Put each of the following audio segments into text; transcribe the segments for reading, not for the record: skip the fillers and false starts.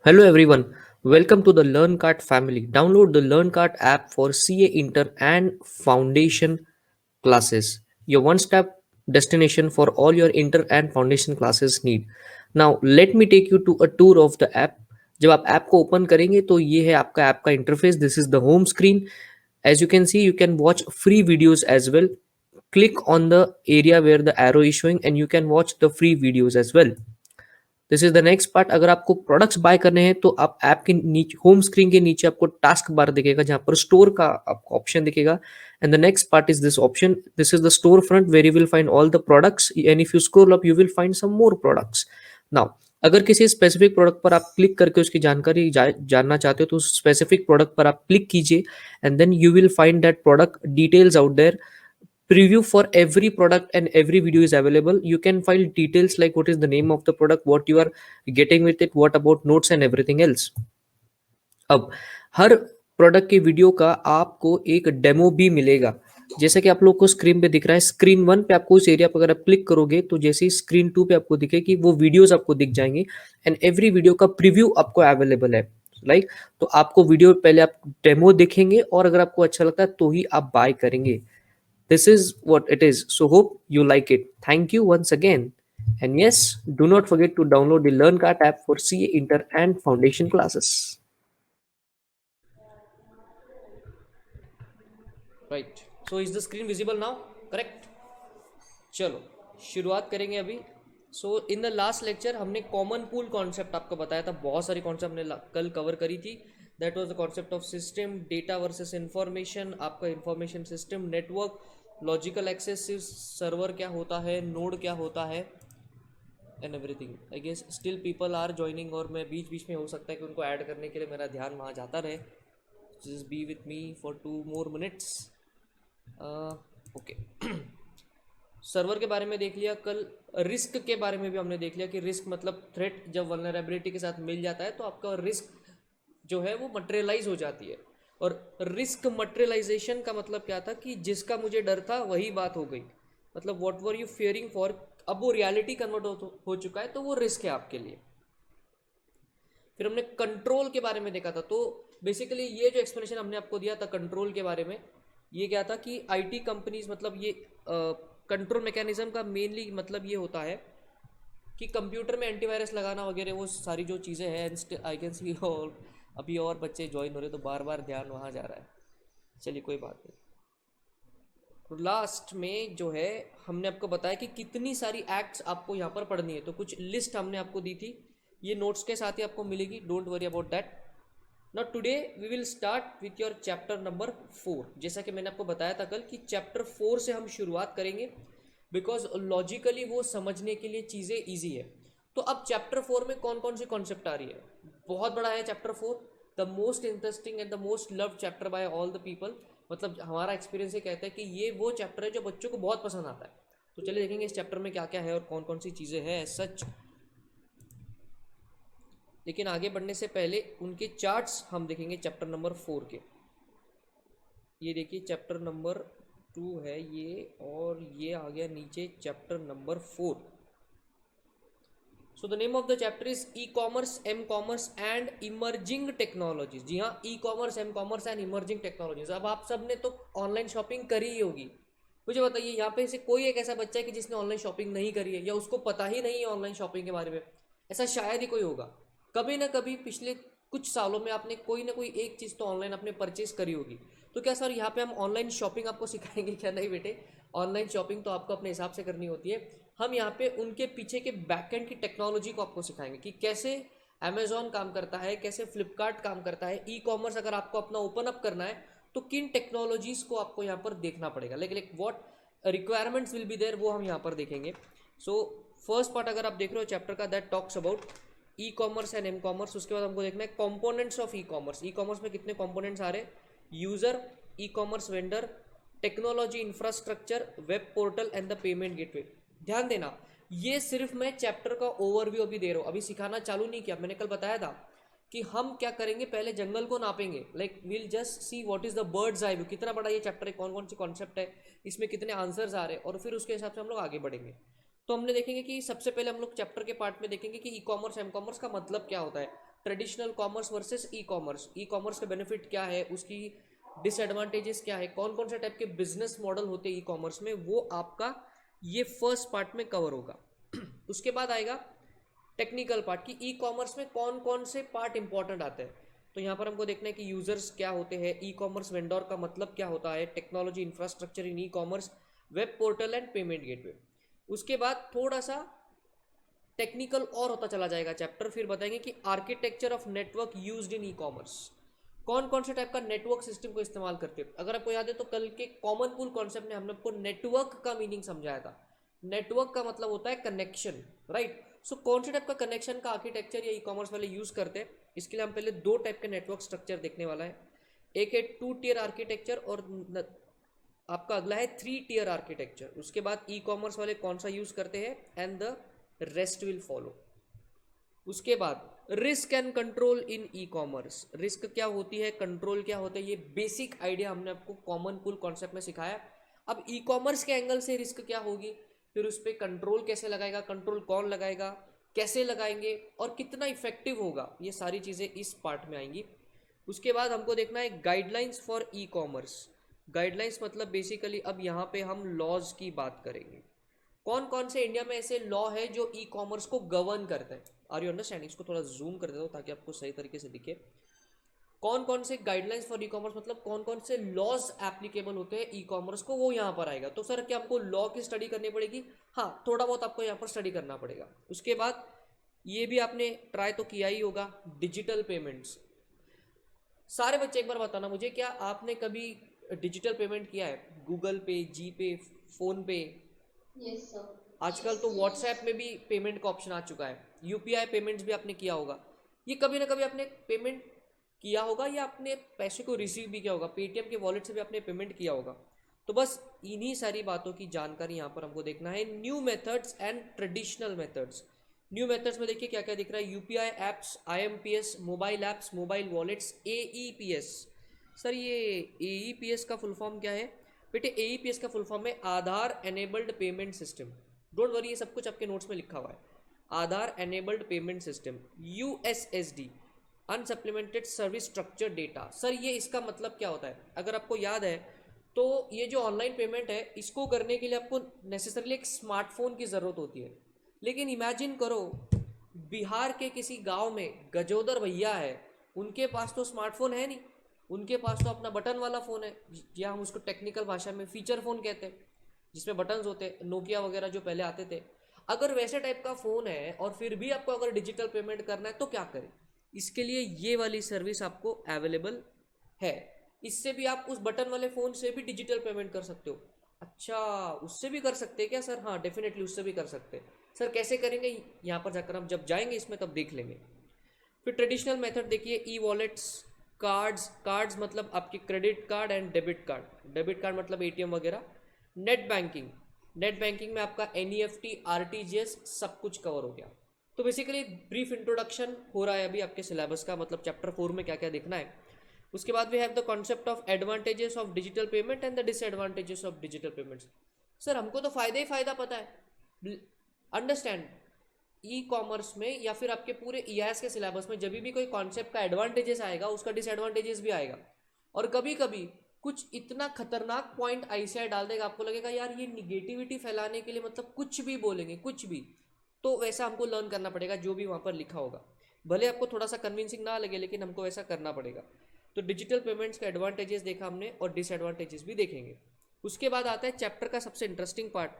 Hello everyone, welcome to the LearnCart family. Download the LearnCart app for CA Inter and Foundation classes. Your one-step destination for all your inter and foundation classes need. Now let me take you to a tour of the app. जब आप app को open करेंगे तो ये है आपका app का interface. This is the home screen. As you can see, you can watch free videos as well. Click on the area where the arrow is showing and you can watch the free videos as well. This is the next part. अगर आपको products by करने हैं तो आप app के नीचे home screen के नीचे आपको टास्क बार दिखेगा जहां पर स्टोर का आपको ऑप्शन दिखेगा. And the next part is this option. This is the store front where you will find all the products and if you scroll up you will find some more products. Now अगर किसी specific product पर आप click करके उसकी जानकारी जानना चाहते हो तो उस स्पेसिफिक प्रोडक्ट पर आप क्लिक कीजिए and then you will find that product details out there. Preview for every product and every video is available. You can find details like what is the name of the product, what you are getting with it, what about notes and everything else. अब हर product के video का आपको एक demo भी मिलेगा. जैसे कि आप लोग को स्क्रीन पे दिख रहा है, स्क्रीन 1 पे आपको इस एरिया पर अगर आप क्लिक करोगे तो जैसे ही स्क्रीन 2 पे आपको दिखे कि वो वीडियोस आपको दिख जाएंगे एंड एवरी वीडियो का प्रीव्यू आपको अवेलेबल है. लाइक तो आपको वीडियो पहले आप डेमो देखेंगे और अगर आपको अच्छा लगता है तो ही आप बाय करेंगे. This is what it is. So hope you like it. Thank you once again. And yes, do not forget to download the LearnCart app for CA Inter and Foundation classes. Right. So is the screen visible now? Correct. चलो शुरुआत करेंगे अभी. सो in the last lecture हमने common pool concept आपको बताया था. बहुत सारी कॉन्सेप्ट हमने कल कवर करी थी. That was the concept of system, data versus information, आपका information system, network, logical access server क्या होता है, नोड क्या होता है and everything. I guess still people are joining और मैं बीच बीच में हो सकता है कि उनको ऐड करने के लिए मेरा ध्यान वहाँ जाता रहे. Just be with me for 2 more minutes. Okay. Server के बारे में देख लिया कल. रिस्क के बारे में भी हमने देख लिया कि रिस्क मतलब थ्रेट जब वल्नरेबिलिटी के साथ मिल जाता है तो आपका रिस्क जो है वो मटेरियलाइज हो जाती है. और रिस्क मटेरियलाइजेशन का मतलब क्या था कि जिसका मुझे डर था वही बात हो गई. मतलब what were you fearing for, अब वो रियलिटी कन्वर्ट हो चुका है तो वो रिस्क है आपके लिए. फिर हमने कंट्रोल के बारे में देखा था. तो बेसिकली ये जो एक्सप्लेनेशन हमने आपको दिया था कंट्रोल के बारे में, ये क्या था कि आईटी कंपनीज मतलब ये कंट्रोल मैकेनिज्म का मेनली मतलब ये होता है कि कंप्यूटर में एंटीवायरस लगाना वगैरह वो सारी जो चीज़ें हैं. आई कैन सी और अभी और बच्चे ज्वाइन हो रहे तो बार बार ध्यान वहाँ जा रहा है. चलिए कोई बात नहीं. तो लास्ट में जो है हमने आपको बताया कि कितनी सारी एक्ट्स आपको यहाँ पर पढ़नी है. तो कुछ लिस्ट हमने आपको दी थी, ये नोट्स के साथ ही आपको मिलेगी. Don't worry about that. Now today we will start with your chapter number 4. जैसा कि मैंने आपको बताया था कल कि चैप्टर 4 से हम शुरुआत करेंगे बिकॉज लॉजिकली वो समझने के लिए चीज़ें ईजी है. तो अब चैप्टर 4 में कौन कौन सी कॉन्सेप्ट आ रही है. बहुत बड़ा है chapter 4, the most interesting and the most loved chapter by all the people. मतलब हमारा एक्सपीरियंस ये कहता है कि ये वो चैप्टर है जो बच्चों को बहुत पसंद आता है. तो चलिए देखेंगे इस चैप्टर में क्या क्या है और कौन कौन सी चीज़ें हैं सच. लेकिन आगे बढ़ने से पहले उनके चार्ट्स हम देखेंगे चैप्टर नंबर 4 के. ये देखिए चैप्टर नंबर 2 है ये, और ये आ गया नीचे chapter number 4. So the name of the chapter is E commerce, M commerce and emerging technologies. जी हाँ, E commerce, M commerce and emerging technologies. अब आप सब ने तो ऑनलाइन शॉपिंग करी ही होगी. मुझे बताइए यहाँ पे से कोई एक ऐसा बच्चा है कि जिसने ऑनलाइन शॉपिंग नहीं करी है या उसको पता ही नहीं है ऑनलाइन शॉपिंग के बारे में. ऐसा शायद ही कोई होगा. कभी ना कभी पिछले कुछ सालों में आपने कोई ना कोई एक चीज़ तो ऑनलाइन आपने परचेज करी होगी. तो क्या सर यहाँ पे हम ऑनलाइन शॉपिंग आपको सिखाएंगे क्या? नहीं बेटे, ऑनलाइन शॉपिंग तो आपको अपने हिसाब से करनी होती है. हम यहाँ पे उनके पीछे के बैकएंड की टेक्नोलॉजी को आपको सिखाएंगे कि कैसे अमेजोन काम करता है, कैसे फ्लिपकार्ट काम करता है. ई कॉमर्स अगर आपको अपना ओपन अप करना है तो किन टेक्नोलॉजीज को आपको यहाँ पर देखना पड़ेगा, like what requirements will be there, वो हम यहाँ पर देखेंगे. सो फर्स्ट पार्ट अगर आप देख रहे हो चैप्टर का, that talks about e commerce and m commerce. उसके बाद हमको देखना है components of e commerce. E commerce में कितने कंपोनेंट्स आ रहे हैं. User, e commerce vendor, technology infrastructure, web portal and the payment gateway. ध्यान देना, ये सिर्फ मैं चैप्टर का ओवरव्यू अभी दे रहा हूँ, अभी सिखाना चालू नहीं किया. मैंने कल बताया था कि हम क्या करेंगे, पहले जंगल को नापेंगे. Like will just see what is the bird's eye view, कितना बड़ा ये चैप्टर है, कौन कौन सी कॉन्सेप्ट है, इसमें कितने आंसर्स आ रहे हैं, और फिर उसके हिसाब से हम लोग आगे बढ़ेंगे. तो हमने देखेंगे कि सबसे पहले हम लोग चैप्टर के पार्ट में देखेंगे कि ई कॉमर्स एम कॉमर्स का मतलब क्या होता है. ट्रेडिशनल कॉमर्स वर्सेस ई कॉमर्स, ई कॉमर्स का बेनिफिट क्या है, उसकी डिसएडवांटेजेस क्या है, कौन कौन से टाइप के बिजनेस मॉडल होते हैं ई कॉमर्स में, वो आपका ये फर्स्ट पार्ट में कवर होगा। उसके बाद आएगा टेक्निकल पार्ट की ई कॉमर्स में कौन कौन से पार्ट इंपॉर्टेंट आते हैं। तो यहाँ पर हमको देखना है कि यूजर्स क्या होते हैं, ई कॉमर्स वेंडर का मतलब क्या होता है, technology infrastructure in e commerce, web portal and payment gateway. उसके बाद थोड़ा सा टेक्निकल और होता चला जाएगा चैप्टर, फिर बताएंगे कि architecture of network used in e commerce, कौन कौन से टाइप का नेटवर्क सिस्टम को इस्तेमाल करते हैं। अगर आपको याद है तो कल के कॉमन पूल कॉन्सेप्ट में हमने आपको नेटवर्क का मीनिंग समझाया था। नेटवर्क का मतलब होता है कनेक्शन, राइट। सो कौन से टाइप का कनेक्शन का आर्किटेक्चर या ई कॉमर्स वाले यूज करते हैं, इसके लिए हम पहले दो टाइप के नेटवर्क स्ट्रक्चर देखने वाला है। एक है 2 टियर आर्किटेक्चर और आपका अगला है 3 टियर आर्किटेक्चर। उसके बाद ई कॉमर्स वाले कौन सा यूज करते हैं and the rest will follow. उसके बाद risk and control in e commerce, risk क्या होती है, कंट्रोल क्या होता है, ये बेसिक आइडिया हमने आपको कॉमन पूल कॉन्सेप्ट में सिखाया। अब ई कॉमर्स के एंगल से रिस्क क्या होगी, फिर उस पर कंट्रोल कैसे लगाएगा, कंट्रोल कौन लगाएगा, कैसे लगाएंगे और कितना इफेक्टिव होगा, ये सारी चीज़ें इस पार्ट में आएंगी। उसके बाद हमको देखना है guidelines for e commerce. Guidelines मतलब बेसिकली अब यहाँ पे हम लॉज की बात करेंगे, कौन कौन से इंडिया में ऐसे लॉ है जो ई कॉमर्स को गवर्न करते हैं। आर यू अंडरस्टैंडिंग, इसको थोड़ा जूम कर देता हूँ ताकि आपको सही तरीके से दिखे। कौन कौन से गाइडलाइंस फॉर ई कॉमर्स मतलब कौन कौन से लॉज एप्लीकेबल होते हैं ई कॉमर्स को, वो यहाँ पर आएगा। तो सर क्या हमको लॉ की स्टडी करनी पड़ेगी, हाँ थोड़ा बहुत आपको यहाँ पर स्टडी करना पड़ेगा। उसके बाद ये भी आपने ट्राई तो किया ही होगा, डिजिटल पेमेंट्स। सारे बच्चे एक बार बताना मुझे, क्या आपने कभी डिजिटल पेमेंट किया है, गूगल पे, जी पे, फोन पे? Yes sir. आजकल तो व्हाट्सएप में भी पेमेंट का ऑप्शन आ चुका है, यूपीआई पेमेंट्स भी आपने किया होगा। ये कभी ना कभी आपने पेमेंट किया होगा या अपने पैसे को रिसीव भी किया होगा, पेटीएम के वॉलेट से भी आपने पेमेंट किया होगा। तो बस इन्हीं सारी बातों की जानकारी यहाँ पर हमको देखना है। New methods and traditional methods. New methods में देखिए क्या क्या दिख रहा है, UPI apps, IMPS, mobile apps, mobile wallets, AEPS. Sir ये एईपीएस का फुल फॉर्म क्या है बेटे? एईपीएस का फुल फॉर्म है Aadhaar enabled payment system. Don't worry, ये सब कुछ आपके नोट्स में लिखा हुआ है। Aadhaar enabled payment system, USSD, unsupplemented service structure data. Sir ये इसका मतलब क्या होता है? अगर आपको याद है तो ये जो ऑनलाइन पेमेंट है, इसको करने के लिए आपको नेसेसरली एक स्मार्टफोन की ज़रूरत होती है। लेकिन इमेजिन करो बिहार के किसी गांव में गजोदर भैया है, उनके पास तो स्मार्टफोन है नहीं, उनके पास तो अपना बटन वाला फ़ोन है, या हम उसको टेक्निकल भाषा में फीचर फ़ोन कहते हैं, जिसमें बटन्स होते हैं, नोकिया वगैरह जो पहले आते थे। अगर वैसे टाइप का फ़ोन है और फिर भी आपको अगर डिजिटल पेमेंट करना है तो क्या करें? इसके लिए ये वाली सर्विस आपको अवेलेबल है। इससे भी आप उस बटन वाले फ़ोन से भी डिजिटल पेमेंट कर सकते हो। अच्छा, उससे भी कर सकते हैं क्या सर? हाँ डेफिनेटली उससे भी कर सकते हैं। सर कैसे करेंगे, यहाँ पर जाकर हम जब जाएंगे इसमें तब देख लेंगे। फिर ट्रेडिशनल मेथड देखिए, ई वॉलेट्स, कार्ड्स मतलब आपके credit card and debit card, debit card मतलब एटीएम वगैरह। नेट बैंकिंग में आपका एनईएफटी, आरटीजीएस सब कुछ कवर हो गया। तो बेसिकली ब्रीफ इंट्रोडक्शन हो रहा है अभी आपके सिलेबस का, मतलब चैप्टर 4 में क्या क्या देखना है। उसके बाद we have the concept of advantages of digital payment and the disadvantages of digital payments. Sir हमको तो फ़ायदा ही फ़ायदा पता है। अंडरस्टैंड, ई कॉमर्स में या फिर आपके पूरे ईआईएस के सिलेबस में जब भी कोई कॉन्सेप्ट का एडवांटेजेस आएगा उसका डिसएडवांटेजेस भी आएगा। और कभी कभी कुछ इतना खतरनाक पॉइंट आईसीआई डाल देगा, आपको लगेगा यार ये निगेटिविटी फैलाने के लिए मतलब कुछ भी बोलेंगे, कुछ भी। तो वैसा हमको लर्न करना पड़ेगा जो भी वहाँ पर लिखा होगा, भले आपको थोड़ा सा कन्विंसिंग ना लगे लेकिन हमको वैसा करना पड़ेगा। तो डिजिटल पेमेंट्स का एडवांटेजेस देखा हमने और डिसएडवांटेजेस भी देखेंगे। उसके बाद आता है चैप्टर का सबसे interesting part,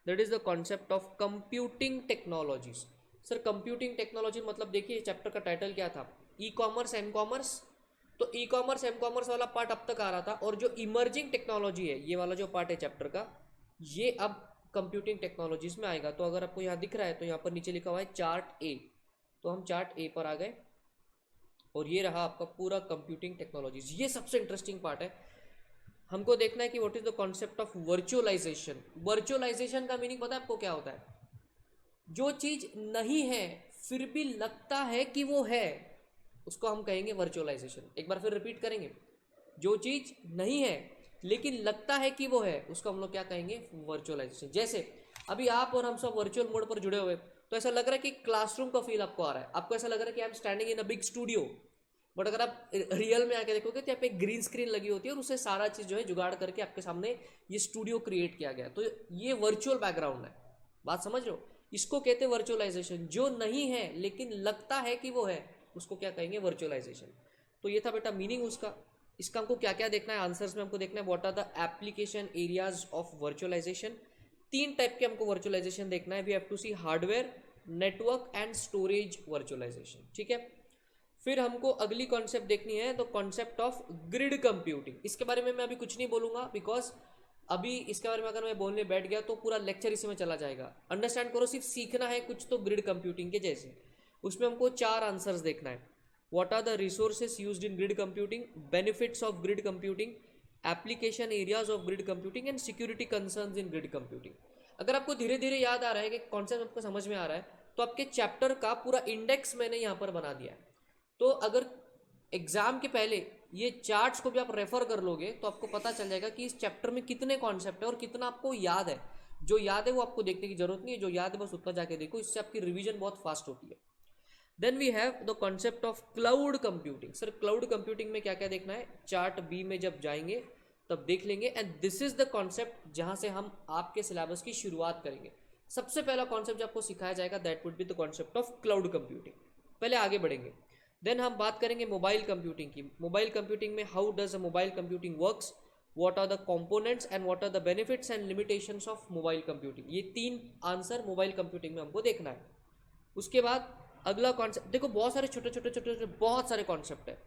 that is the concept of computing technologies. Sir computing technology मतलब देखिए चैप्टर का टाइटल क्या था, ई कॉमर्स एम कॉमर्स। तो ई कॉमर्स एम कॉमर्स वाला पार्ट अब तक आ रहा था, और जो इमर्जिंग टेक्नोलॉजी है, ये वाला जो पार्ट है चैप्टर का, ये अब कंप्यूटिंग टेक्नोलॉजीज में आएगा। तो अगर आपको यहाँ दिख रहा है तो यहाँ पर नीचे लिखा हुआ है चार्ट ए, तो हम चार्ट ए पर आ गए और ये रहा आपका पूरा कंप्यूटिंग टेक्नोलॉजीज। ये सबसे इंटरेस्टिंग पार्ट है। हमको देखना है कि what is the concept of virtualization. Virtualization का मीनिंग पता है आपको क्या होता है? जो चीज नहीं है फिर भी लगता है कि वो है, उसको हम कहेंगे वर्चुअलाइजेशन। एक बार फिर रिपीट करेंगे, जो चीज नहीं है लेकिन लगता है कि वो है, उसको हम लोग क्या कहेंगे? वर्चुअलाइजेशन। जैसे अभी आप और हम सब वर्चुअल मोड पर जुड़े हुए, तो ऐसा लग रहा है कि क्लासरूम का फील आपको आ रहा है, आपको ऐसा लग रहा है कि I am standing in a big studio. But अगर आप रियल में आके देखोगे तो यहाँ पे ग्रीन स्क्रीन लगी होती है और उससे सारा चीज़ जो है जुगाड़ करके आपके सामने ये स्टूडियो क्रिएट किया गया। तो ये वर्चुअल बैकग्राउंड है, बात समझ रहे हो? इसको कहते हैं वर्चुअलाइजेशन। जो नहीं है लेकिन लगता है कि वो है, उसको क्या कहेंगे? वर्चुअलाइजेशन। तो ये था बेटा मीनिंग उसका। इसका हमको क्या क्या देखना है? आंसर्स में हमको देखना है what are the application areas of virtualization. 3 type के हमको वर्चुअलाइजेशन देखना है। We have to see hardware, network and storage virtualization, ठीक है। फिर हमको अगली कॉन्सेप्ट देखनी है, the concept of grid computing. इसके बारे में मैं अभी कुछ नहीं बोलूंगा, बिकॉज अभी इसके बारे में अगर मैं बोलने बैठ गया तो पूरा लेक्चर इसी में चला जाएगा। अंडरस्टैंड करो, सिर्फ सीखना है कुछ तो ग्रिड कंप्यूटिंग के जैसे। उसमें हमको 4 आंसर्स देखना है। What are the resources used in grid computing, benefits of grid computing, application areas of grid computing and security concerns in grid computing. अगर आपको धीरे धीरे याद आ रहा है कि कॉन्सेप्ट आपको समझ में आ रहा है, तो आपके चैप्टर का पूरा इंडेक्स मैंने यहाँ पर बना दिया है। तो अगर एग्जाम के पहले ये चार्ट्स को भी आप रेफर कर लोगे तो आपको पता चल जाएगा कि इस चैप्टर में कितने कॉन्सेप्ट है और कितना आपको याद है। जो याद है वो आपको देखने की जरूरत नहीं है, जो याद है बस उतना जाके देखो, इससे आपकी रिवीजन बहुत फास्ट होती है। Then we have the concept of cloud computing. Sir cloud computing में क्या क्या देखना है? चार्ट बी में जब जाएंगे तब देख लेंगे। And this is the concept जहां से हम आपके सिलेबस की शुरुआत करेंगे। सबसे पहला कॉन्सेप्ट जो आपको सिखाया जाएगा that would be the concept of cloud computing. पहले आगे बढ़ेंगे, देन हम बात करेंगे मोबाइल कंप्यूटिंग की। मोबाइल कंप्यूटिंग में how does a mobile computing works, what are the components and what are the benefits and limitations of mobile computing. ये 3 answer mobile computing में हमको देखना है। उसके बाद अगला कॉन्सेप्ट देखो, बहुत सारे छोटे छोटे छोटे छोटे बहुत सारे कॉन्सेप्ट है।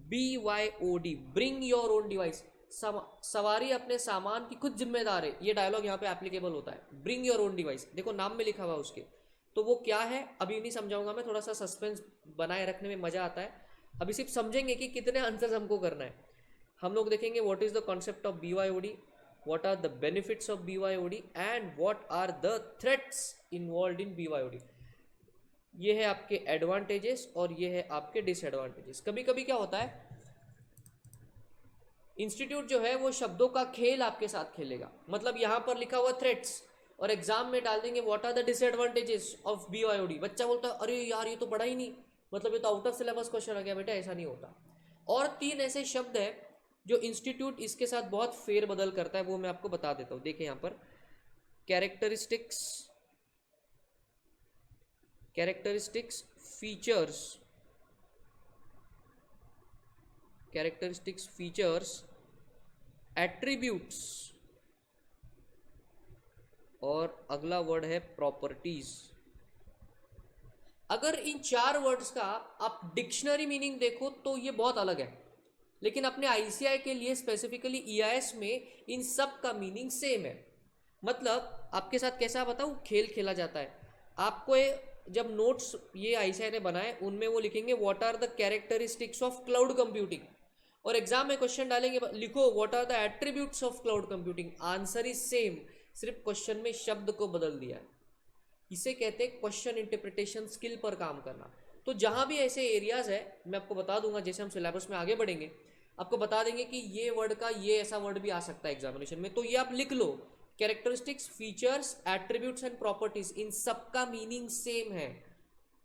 BYOD, bring your own device. सवारी अपने सामान की खुद जिम्मेदार है, ये डायलॉग यहाँ पे एप्लीकेबल होता है। ब्रिंग योर ओन डिवाइस, देखो नाम में लिखा हुआ उसके, तो वो क्या है अभी नहीं समझाऊंगा मैं, थोड़ा सा सस्पेंस बनाए रखने में मजा आता है। अभी सिर्फ समझेंगे कि कितने आंसर्स हमको करना है। हम लोग देखेंगे what is the concept of BYOD, what are the benefits of BYOD and what are the threats involve in BYOD। ये है आपके एडवांटेजेस और ये है आपके डिसएडवांटेजेस। कभी कभी क्या होता है, इंस्टीट्यूट जो है वो शब्दों का खेल आपके साथ खेलेगा। मतलब यहाँ पर लिखा हुआ थ्रेट्स और एग्जाम में डाल देंगे what are the disadvantages of BYOD। बच्चा बोलता है अरे यार ये तो पढ़ा ही नहीं, मतलब ये तो आउट ऑफ सिलेबस क्वेश्चन आ गया। बेटा ऐसा नहीं होता। और 3 ऐसे शब्द है जो इंस्टीट्यूट इसके साथ बहुत फेर बदल करता है, वो मैं आपको बता देता हूँ। देखिए यहाँ पर characteristics, characteristics, features, characteristics, features, attributes और अगला वर्ड है प्रॉपर्टीज। अगर इन 4 वर्ड्स का आप डिक्शनरी मीनिंग देखो तो ये बहुत अलग है, लेकिन अपने ICI के लिए स्पेसिफिकली EIS में इन सब का मीनिंग सेम है। मतलब आपके साथ कैसा बताऊँ, खेल खेला जाता है। आपको जब नोट्स ये ICI ने बनाए उनमें वो लिखेंगे what are the characteristics of cloud computing, और एग्जाम में क्वेश्चन डालेंगे लिखो what are the attributes of cloud computing. Answer is same, सिर्फ क्वेश्चन में शब्द को बदल दिया है। इसे कहते हैं क्वेश्चन इंटरप्रिटेशन स्किल पर काम करना। तो जहां भी ऐसे एरियाज है मैं आपको बता दूंगा, जैसे हम सिलेबस में आगे बढ़ेंगे आपको बता देंगे कि ये वर्ड का ये ऐसा वर्ड भी आ सकता है एग्जामिनेशन में, तो ये आप लिख लो। Characteristics, features, attributes and properties, इन सबका मीनिंग सेम है।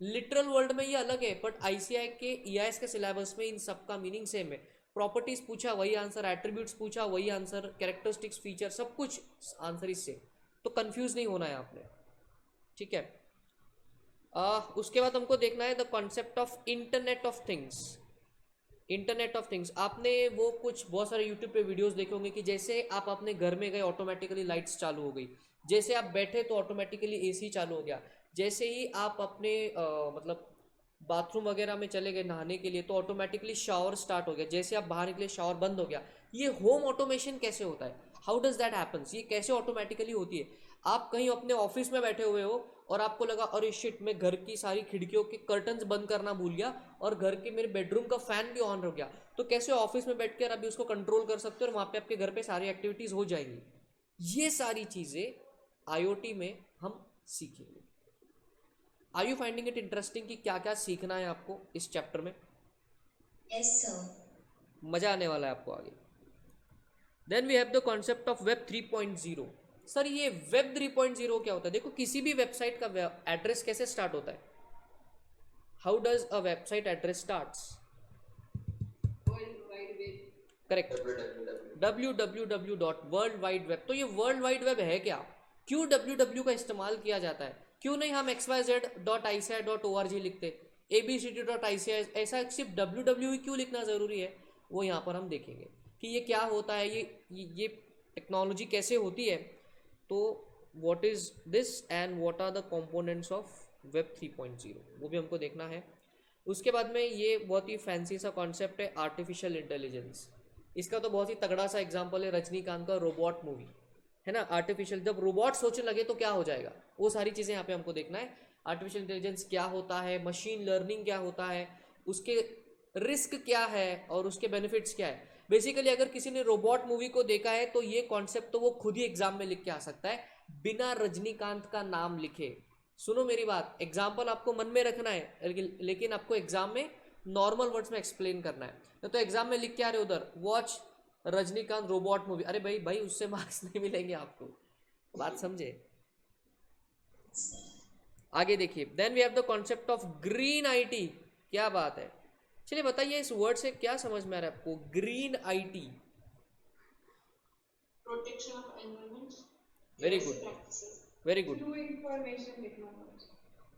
लिटरल वर्ल्ड में ये अलग है, बट ICI के EIS के सिलेबस में इन सबका मीनिंग सेम है। प्रॉपर्टीज पूछा वही आंसर, एट्रीब्यूट्स पूछा वही आंसर, कैरेक्टरिस्टिक्स, फीचर, सब कुछ आंसर इससे। तो कंफ्यूज नहीं होना है आपने, ठीक है। उसके बाद हमको देखना है the concept of internet of things. Internet of things, आपने वो कुछ बहुत सारे यूट्यूब पे वीडियोस देखे होंगे कि जैसे आप अपने घर में गए ऑटोमेटिकली लाइट्स चालू हो गई, जैसे आप बैठे तो ऑटोमेटिकली AC चालू हो गया, जैसे ही आप अपने मतलब बाथरूम वगैरह में चले गए नहाने के लिए तो ऑटोमेटिकली शावर स्टार्ट हो गया, जैसे आप बाहर निकले शावर बंद हो गया। ये होम ऑटोमेशन कैसे होता है, हाउ डज दैट हैपन्स, ये कैसे ऑटोमेटिकली होती है? आप कहीं अपने ऑफिस में बैठे हुए हो और आपको लगा अरे शिट मैं घर की सारी खिड़कियों के कर्टन्स बंद करना भूल गया और घर के मेरे बेडरूम का फैन भी ऑन हो गया, तो कैसे ऑफिस में बैठकर अभी उसको कंट्रोल कर सकते हो और वहाँ पे आपके घर पे सारी एक्टिविटीज हो जाएंगी। ये सारी चीज़ें IoT में हम सीखेंगे। Are you finding it interesting कि क्या क्या सीखना है आपको इस चैप्टर में? Yes sir. मजा आने वाला है आपको आगे। Then we have the concept of web 3.0। Sir ये वेब 3.0 क्या होता है? देखो किसी भी वेबसाइट का एड्रेस कैसे स्टार्ट होता है? How does a website address starts? Correct, www.worldwideweb। तो ये वर्ल्ड वाइड वेब है क्या? क्यों www का इस्तेमाल किया जाता है? क्यों नहीं हम xyz.ici.org लिखते, abcd.ici? ऐसा सिर्फ www क्यों लिखना ज़रूरी है? वो यहाँ पर हम देखेंगे कि ये क्या होता है, ये टेक्नोलॉजी कैसे होती है। तो what is this and what are the components of web 3.0, वो भी हमको देखना है। उसके बाद में ये बहुत ही फैंसी सा कॉन्सेप्ट है आर्टिफिशियल इंटेलिजेंस। इसका तो बहुत ही तगड़ा सा एग्जांपल है रजनीकांत का रोबोट मूवी, है ना। आर्टिफिशियल, जब रोबोट सोचने लगे तो क्या हो जाएगा, वो सारी चीज़ें यहाँ पे हमको देखना है। आर्टिफिशियल इंटेलिजेंस क्या होता है, मशीन लर्निंग क्या होता है, उसके रिस्क क्या है और उसके बेनिफिट्स क्या है। बेसिकली अगर किसी ने रोबोट मूवी को देखा है तो ये कॉन्सेप्ट तो वो खुद ही एग्जाम में लिख के आ सकता है बिना रजनीकांत का नाम लिखे। सुनो मेरी बात, एग्जाम्पल आपको मन में रखना है लेकिन आपको एग्जाम में नॉर्मल वर्ड्स में एक्सप्लेन करना है। तो एग्जाम में लिख के आ रहे उधर वॉच रजनीकांत रोबोट मूवी, अरे भाई भाई उससे मार्क्स नहीं मिलेंगे आपको, बात समझे। आगे देखिए, then we have the concept of green IT. क्या बात है, चलिए बताइए इस वर्ड से क्या समझ में आ रहा है आपको? Green IT, protection of environment, very good, very good, through information technology.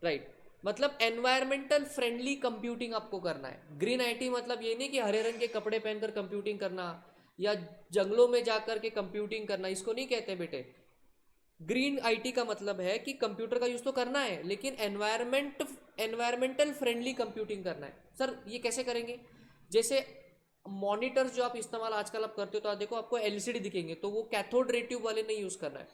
Right. मतलब एनवायरमेंटल फ्रेंडली कंप्यूटिंग आपको करना है। ग्रीन आईटी मतलब ये नहीं कि हरे रंग के कपड़े पहनकर कंप्यूटिंग करना या जंगलों में जाकर के कंप्यूटिंग करना, इसको नहीं कहते बेटे। ग्रीन आईटी का मतलब है कि कंप्यूटर का यूज़ तो करना है लेकिन एनवायरमेंटल फ्रेंडली कंप्यूटिंग करना है। सर ये कैसे करेंगे? जैसे मॉनिटर जो आप इस्तेमाल आजकल आप करते हो, तो आप देखो आपको एलसीडी दिखेंगे, तो वो कैथोड रे ट्यूब वाले नहीं यूज़ करना है।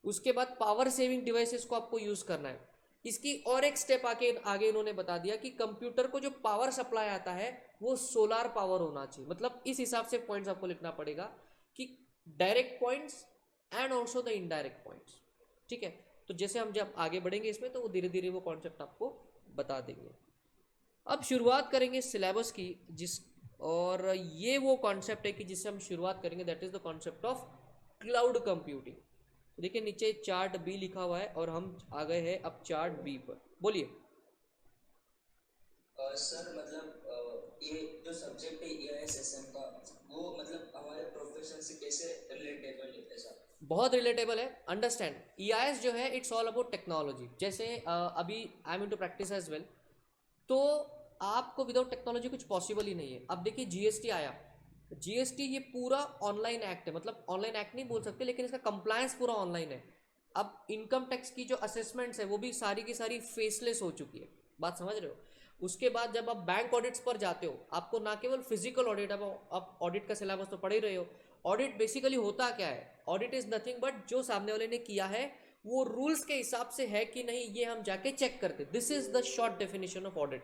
उसके बाद पावर सेविंग डिवाइसेस को आपको यूज़ करना है। इसकी और एक स्टेप आगे इन्होंने बता दिया कि कंप्यूटर को जो पावर सप्लाई आता है वो सोलार पावर होना चाहिए। मतलब इस हिसाब से पॉइंट्स आपको लिखना पड़ेगा कि direct points and also the indirect points, ठीक है। तो जैसे हम जब आगे बढ़ेंगे इसमें तो वो धीरे धीरे वो कॉन्सेप्ट आपको बता देंगे। अब शुरुआत करेंगे सिलेबस की, और ये वो कॉन्सेप्ट है कि जिससे हम शुरुआत करेंगे, that is the concept of cloud computing. देखिए नीचे चार्ट बी लिखा हुआ है और हम आ गए हैं अब चार्ट बी पर। बोलिए सर, मतलब ये जो सब्जेक्ट है EISSM का, वो मतलब हमारे प्रोफेशन से कैसे रिलेटेबल है सर? बहुत रिलेटेबल है। अंडरस्टैंड, EIS जो है इट्स ऑल अबाउट टेक्नोलॉजी। जैसे अभी I am into practice as well, तो आपको विदाउट टेक्नोलॉजी कुछ पॉसिबल ही नहीं है। अब देखिए जीएसटी आया, जीएसटी ये पूरा ऑनलाइन एक्ट है, मतलब ऑनलाइन एक्ट नहीं बोल सकते लेकिन इसका कंप्लायंस पूरा ऑनलाइन है। अब इनकम टैक्स की जो असेसमेंट्स है वो भी सारी की सारी फेसलेस हो चुकी है, बात समझ रहे हो। उसके बाद जब आप बैंक ऑडिट्स पर जाते हो, आपको ना केवल फिजिकल ऑडिट, अब आप ऑडिट का सिलेबस तो पढ़ ही रहे हो। ऑडिट बेसिकली होता क्या है? ऑडिट इज नथिंग बट जो सामने वाले ने किया है वो रूल्स के हिसाब से है कि नहीं, ये हम जाके चेक करते। This is the short definition of audit.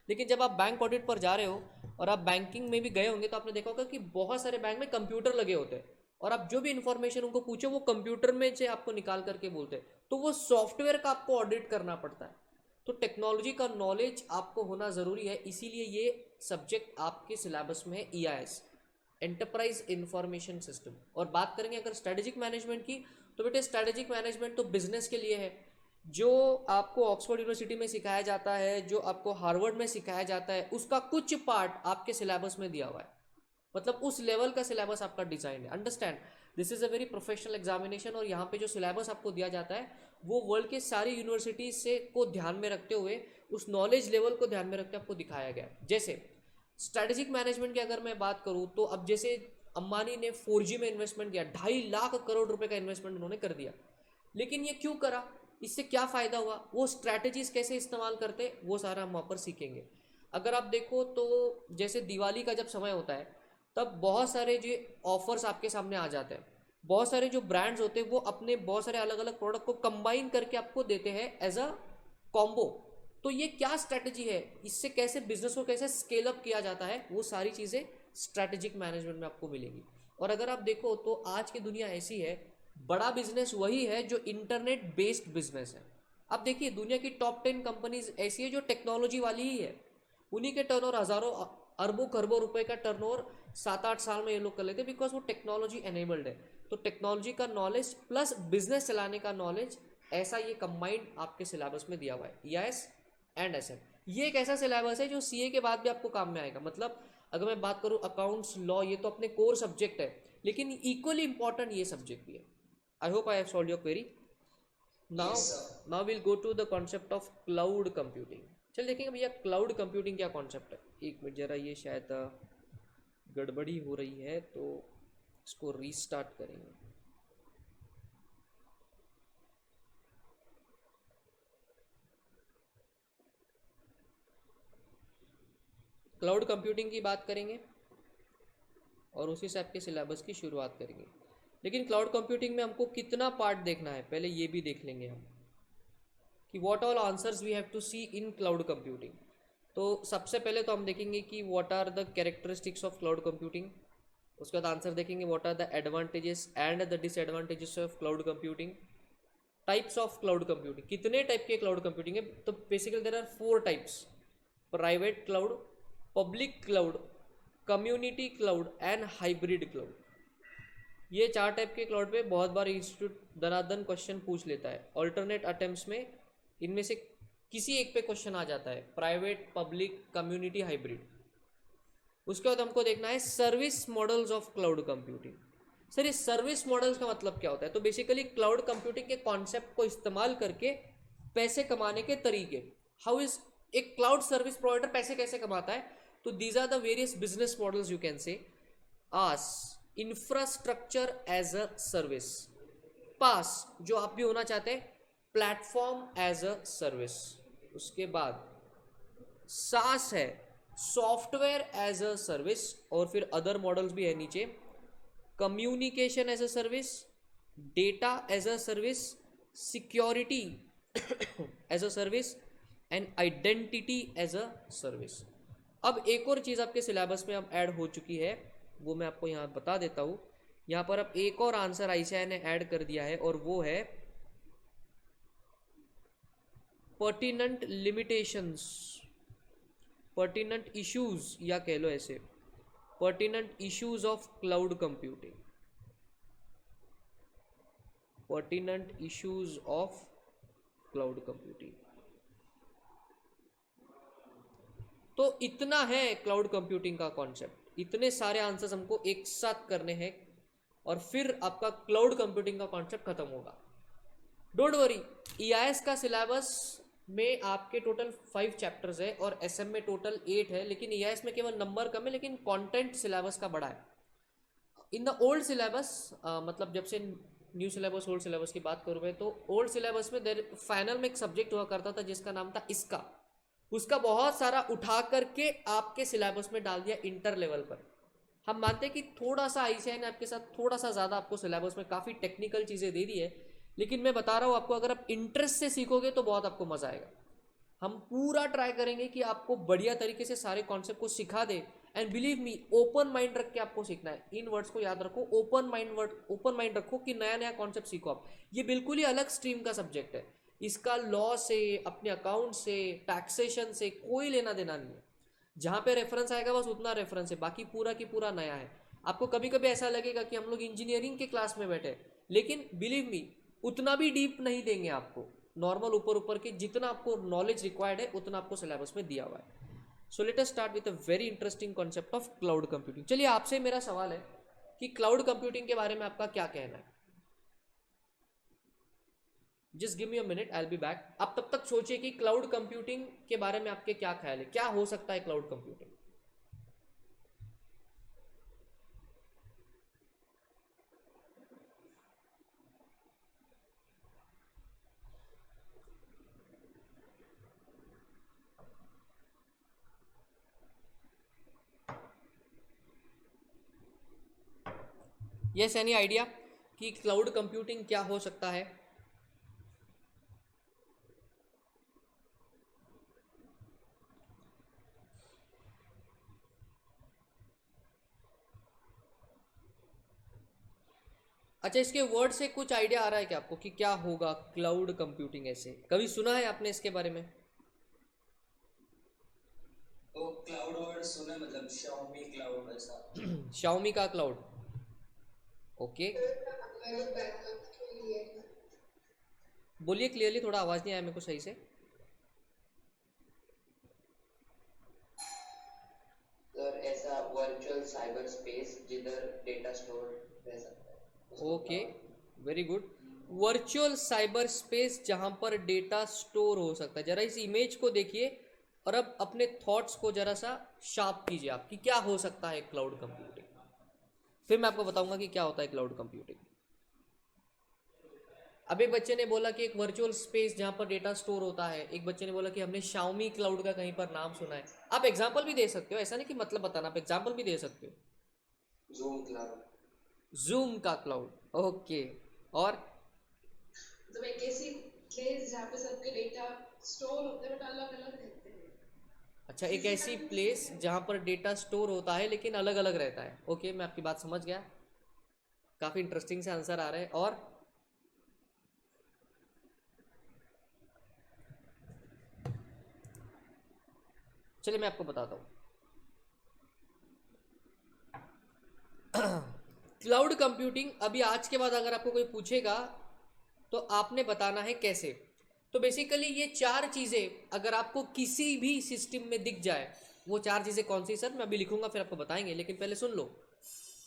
लेकिन जब आप बैंक ऑडिट पर जा रहे हो और आप बैंकिंग में भी गए होंगे तो आपने देखा होगा कि बहुत सारे बैंक में कंप्यूटर लगे होते हैं और आप जो भी इंफॉर्मेशन उनको पूछो वो कंप्यूटर में से आपको निकाल करके बोलते हैं, तो वो सॉफ्टवेयर का आपको ऑडिट करना पड़ता है। तो टेक्नोलॉजी का नॉलेज आपको होना ज़रूरी है, इसीलिए ये सब्जेक्ट आपके सिलेबस में है, EIS, एंटरप्राइज इंफॉर्मेशन सिस्टम। और बात करेंगे अगर स्ट्रेटेजिक मैनेजमेंट की, तो बेटे स्ट्रेटेजिक मैनेजमेंट तो बिजनेस के लिए है। जो आपको ऑक्सफोर्ड यूनिवर्सिटी में सिखाया जाता है, जो आपको हार्वर्ड में सिखाया जाता है, उसका कुछ पार्ट आपके सिलेबस में दिया हुआ है। मतलब उस लेवल का सिलेबस आपका डिजाइन है। Understand, this is a very professional examination. और यहाँ पे जो सिलेबस आपको दिया जाता है वो वर्ल्ड के सारी यूनिवर्सिटीज से को ध्यान में रखते हुए, उस नॉलेज लेवल को ध्यान में रखते आपको दिखाया गया है। जैसे स्ट्रेटेजिक मैनेजमेंट की अगर मैं बात करूँ तो अब जैसे अंबानी ने 4G में इन्वेस्टमेंट किया, 2.5 लाख करोड़ रुपए का इन्वेस्टमेंट उन्होंने कर दिया। लेकिन ये क्यों करा, इससे क्या फ़ायदा हुआ, वो स्ट्रैटेजीज कैसे इस्तेमाल करते, वो सारा हम वहाँ पर सीखेंगे। अगर आप देखो तो जैसे दिवाली का जब समय होता है तब बहुत सारे जो ऑफर्स आपके सामने आ जाते हैं। बहुत सारे जो ब्रांड्स होते हैं वो अपने बहुत सारे अलग अलग प्रोडक्ट को कंबाइन करके आपको देते हैं एज अ कॉम्बो। तो ये क्या स्ट्रैटेजी है, इससे कैसे बिजनेस को कैसे स्केल अप किया जाता है, वो सारी चीज़ें स्ट्रैटेजिक मैनेजमेंट में आपको मिलेंगी। और अगर आप देखो तो आज की दुनिया ऐसी है, बड़ा बिजनेस वही है जो इंटरनेट बेस्ड बिजनेस है। अब देखिए दुनिया की टॉप 10 कंपनीज ऐसी है जो टेक्नोलॉजी वाली ही है। उन्हीं के टर्नओवर हज़ारों अरबों खरबों रुपए का टर्नओवर 7-8 साल में ये लोग कर लेते हैं, बिकॉज वो टेक्नोलॉजी एनेबल्ड है। तो तो टेक्नोलॉजी का नॉलेज प्लस बिजनेस चलाने का नॉलेज, ऐसा ये कंबाइंड आपके सिलेबस में दिया हुआ है, ईआईएस एंड एसएम। ये एक ऐसा सिलेबस है जो सीए के बाद भी आपको काम में आएगा। मतलब अगर मैं बात करूँ अकाउंट्स, लॉ, ये तो अपने कोर सब्जेक्ट है, लेकिन इक्वली इंपॉर्टेंट ये सब्जेक्ट भी है। I hope I have solved your query. Now will go to the concept of cloud computing. चल देखेंगे भैया क्लाउड कंप्यूटिंग क्या कॉन्सेप्ट है। एक मिनट जरा, ये शायद गड़बड़ी हो रही है तो इसको रीस्टार्ट करेंगे। क्लाउड कंप्यूटिंग की बात करेंगे और उसी से आपके सिलेबस की शुरुआत करेंगे। लेकिन क्लाउड कंप्यूटिंग में हमको कितना पार्ट देखना है, पहले ये भी देख लेंगे हम कि what all answers we have to see in cloud computing. तो सबसे पहले तो हम देखेंगे कि what are the characteristics of cloud computing. उसके बाद आंसर देखेंगे what are the advantages and the disadvantages of cloud computing. Types of cloud computing, कितने टाइप के क्लाउड कंप्यूटिंग है, तो basically there are 4 types: private cloud, public cloud, community cloud and hybrid cloud. ये 4 type के cloud पे बहुत बार institute दनादन question पूछ लेता है। ऑल्टरनेट अटेम्प्ट्स में इनमें से किसी एक पे क्वेश्चन आ जाता है, प्राइवेट, पब्लिक, कम्युनिटी, हाइब्रिड। उसके बाद हमको देखना है service models of cloud computing. Sir ये सर्विस मॉडल्स का मतलब क्या होता है? तो बेसिकली क्लाउड कंप्यूटिंग के कॉन्सेप्ट को इस्तेमाल करके पैसे कमाने के तरीके। हाउ इज एक क्लाउड सर्विस प्रोवाइडर पैसे कैसे कमाता है? तो these are the various business models you can say. IaaS infrastructure as a service, PaaS जो आप भी होना चाहते हैं, प्लेटफॉर्म एज अ सर्विस। उसके बाद सास है सॉफ्टवेयर एज अ सर्विस, और फिर अदर मॉडल्स भी है नीचे, communication as a service, data as a service, security as a service and identity as a service. अब एक और चीज़ आपके सिलेबस में अब ऐड हो चुकी है, वो मैं आपको यहाँ बता देता हूँ। यहाँ पर अब एक और आंसर आईसीएआई ने ऐड कर दिया है और वो है पर्टिनेंट लिमिटेशंस, पर्टिनेंट इश्यूज, या कह लो ऐसे pertinent issues of cloud computing, pertinent issues of cloud computing. तो इतना है क्लाउड कंप्यूटिंग का कॉन्सेप्ट। इतने सारे आंसर्स हमको एक साथ करने हैं और फिर आपका क्लाउड कंप्यूटिंग का कॉन्सेप्ट खत्म होगा। डोंट वरी, ईआईएस का सिलेबस में आपके टोटल 5 चैप्टर्स है और एसएम में टोटल 8 है, लेकिन ईआईएस में केवल नंबर कम है लेकिन कंटेंट सिलेबस का बड़ा है। इन द ओल्ड सिलेबस, मतलब जब से न्यू सिलेबस ओल्ड सिलेबस की बात करूँ मैं, तो ओल्ड सिलेबस में फाइनल में एक सब्जेक्ट हुआ करता था जिसका नाम था इसका, उसका बहुत सारा उठा करके आपके सिलेबस में डाल दिया इंटर लेवल पर। हम मानते हैं कि थोड़ा सा आईसीएआई ने आपके साथ थोड़ा सा ज़्यादा आपको सिलेबस में काफ़ी टेक्निकल चीज़ें दे दी है, लेकिन मैं बता रहा हूँ आपको, अगर आप इंटरेस्ट से सीखोगे तो बहुत आपको मज़ा आएगा। हम पूरा ट्राई करेंगे कि आपको बढ़िया तरीके से सारे कॉन्सेप्ट को सिखा दे। And believe me, open mind रख के आपको सीखना है। इन वर्ड्स को याद रखो, ओपन माइंड रखो कि नया नया कॉन्सेप्ट सीखो आप। ये बिल्कुल ही अलग स्ट्रीम का सब्जेक्ट है, इसका लॉ से, अपने अकाउंट से, टैक्सेशन से कोई लेना देना नहीं है। जहाँ पे रेफरेंस आएगा बस उतना रेफरेंस है, बाकी पूरा की पूरा नया है। आपको कभी कभी ऐसा लगेगा कि हम लोग इंजीनियरिंग के क्लास में बैठे, लेकिन बिलीव मी उतना भी डीप नहीं देंगे आपको। नॉर्मल ऊपर ऊपर के जितना आपको नॉलेज रिक्वायर्ड है उतना आपको सिलेबस में दिया हुआ है। So let us start with a very interesting concept of cloud computing. चलिए आपसे मेरा सवाल है कि क्लाउड कंप्यूटिंग के बारे में आपका क्या कहना है। Just give me a minute, I will be back. आप तब तक सोचिए कि क्लाउड कंप्यूटिंग के बारे में आपके क्या ख्याल है, क्या हो सकता है cloud computing. Yes, any idea कि क्लाउड कंप्यूटिंग क्या हो सकता है? अच्छा, इसके वर्ड से कुछ आइडिया आ रहा है क्या आपको कि क्या होगा क्लाउड कंप्यूटिंग? ऐसे कभी सुना है आपने इसके बारे में? तो क्लाउड वर्ड सुना, मतलब शाओमी क्लाउड ऐसा। शाओमी का क्लाउड, ओके। मैंने बैकअप के लिए है। बोलिए क्लियरली, थोड़ा आवाज़ नहीं आया मेरे को सही से। सर ऐसा वर्चुअल साइबर स्पेस जिधर डेटा स्टोर रह सकता है उसको okay, cloud- very good. Virtual cyber space जहाँ पर डेटा स्टोर हो सकता है। जरा इस इमेज को देखिए और अब अपने थॉट्स को जरा सा शार्प कीजिए आप कि क्या हो सकता है क्लाउड कंप्यूटिंग। फिर मैं आपको बताऊंगा कि क्या होता है क्लाउड कंप्यूटिंग। अब एक बच्चे ने बोला कि एक वर्चुअल स्पेस जहाँ पर डेटा स्टोर होता है, एक बच्चे ने बोला कि हमने शाओमी क्लाउड का कहीं पर नाम सुना है। आप एग्जाम्पल भी दे सकते हो, ऐसा नहीं कि मतलब बताना, आप एग्जाम्पल भी दे सकते हो। जूम क्लाउड जूम का क्लाउड, ओके। और मतलब एक ऐसी प्लेस जहाँ पे सबके डेटा स्टोर होते हैं बट अलग अलग रहते हैं। अच्छा, एक ऐसी प्लेस जहाँ पर डेटा स्टोर होता है लेकिन अलग अलग रहता है। ओके, मैं आपकी बात समझ गया, काफ़ी इंटरेस्टिंग से आंसर आ रहे हैं। और चलिए मैं आपको बताता हूँ। क्लाउड कंप्यूटिंग अभी आज के बाद अगर आपको कोई पूछेगा तो आपने बताना है कैसे। तो बेसिकली ये चार चीज़ें अगर आपको किसी भी सिस्टम में दिख जाए, वो चार चीज़ें कौन सी सर मैं अभी लिखूंगा फिर आपको बताएंगे, लेकिन पहले सुन लो।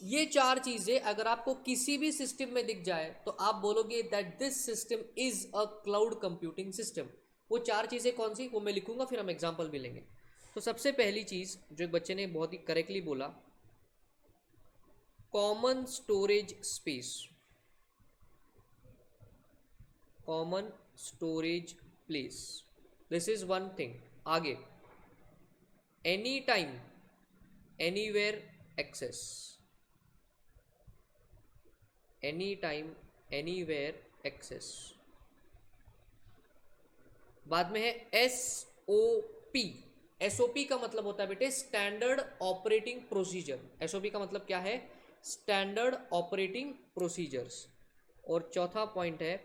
ये चार चीज़ें अगर आपको किसी भी सिस्टम में दिख जाए तो आप बोलोगे that this system is a cloud computing system. वो चार चीज़ें कौन सी, वो मैं लिखूंगा फिर हम एग्जाम्पल भी लेंगे। तो सबसे पहली चीज़ जो एक बच्चे ने बहुत ही करेक्टली बोला, common storage space, common storage place, this is one thing. आगे, any time anywhere access, any time anywhere access. बाद में है SOP। SOP का मतलब होता है बेटे स्टैंडर्ड ऑपरेटिंग प्रोसीजर। SOP का मतलब क्या है, स्टैंडर्ड ऑपरेटिंग प्रोसीजर्स। और चौथा पॉइंट है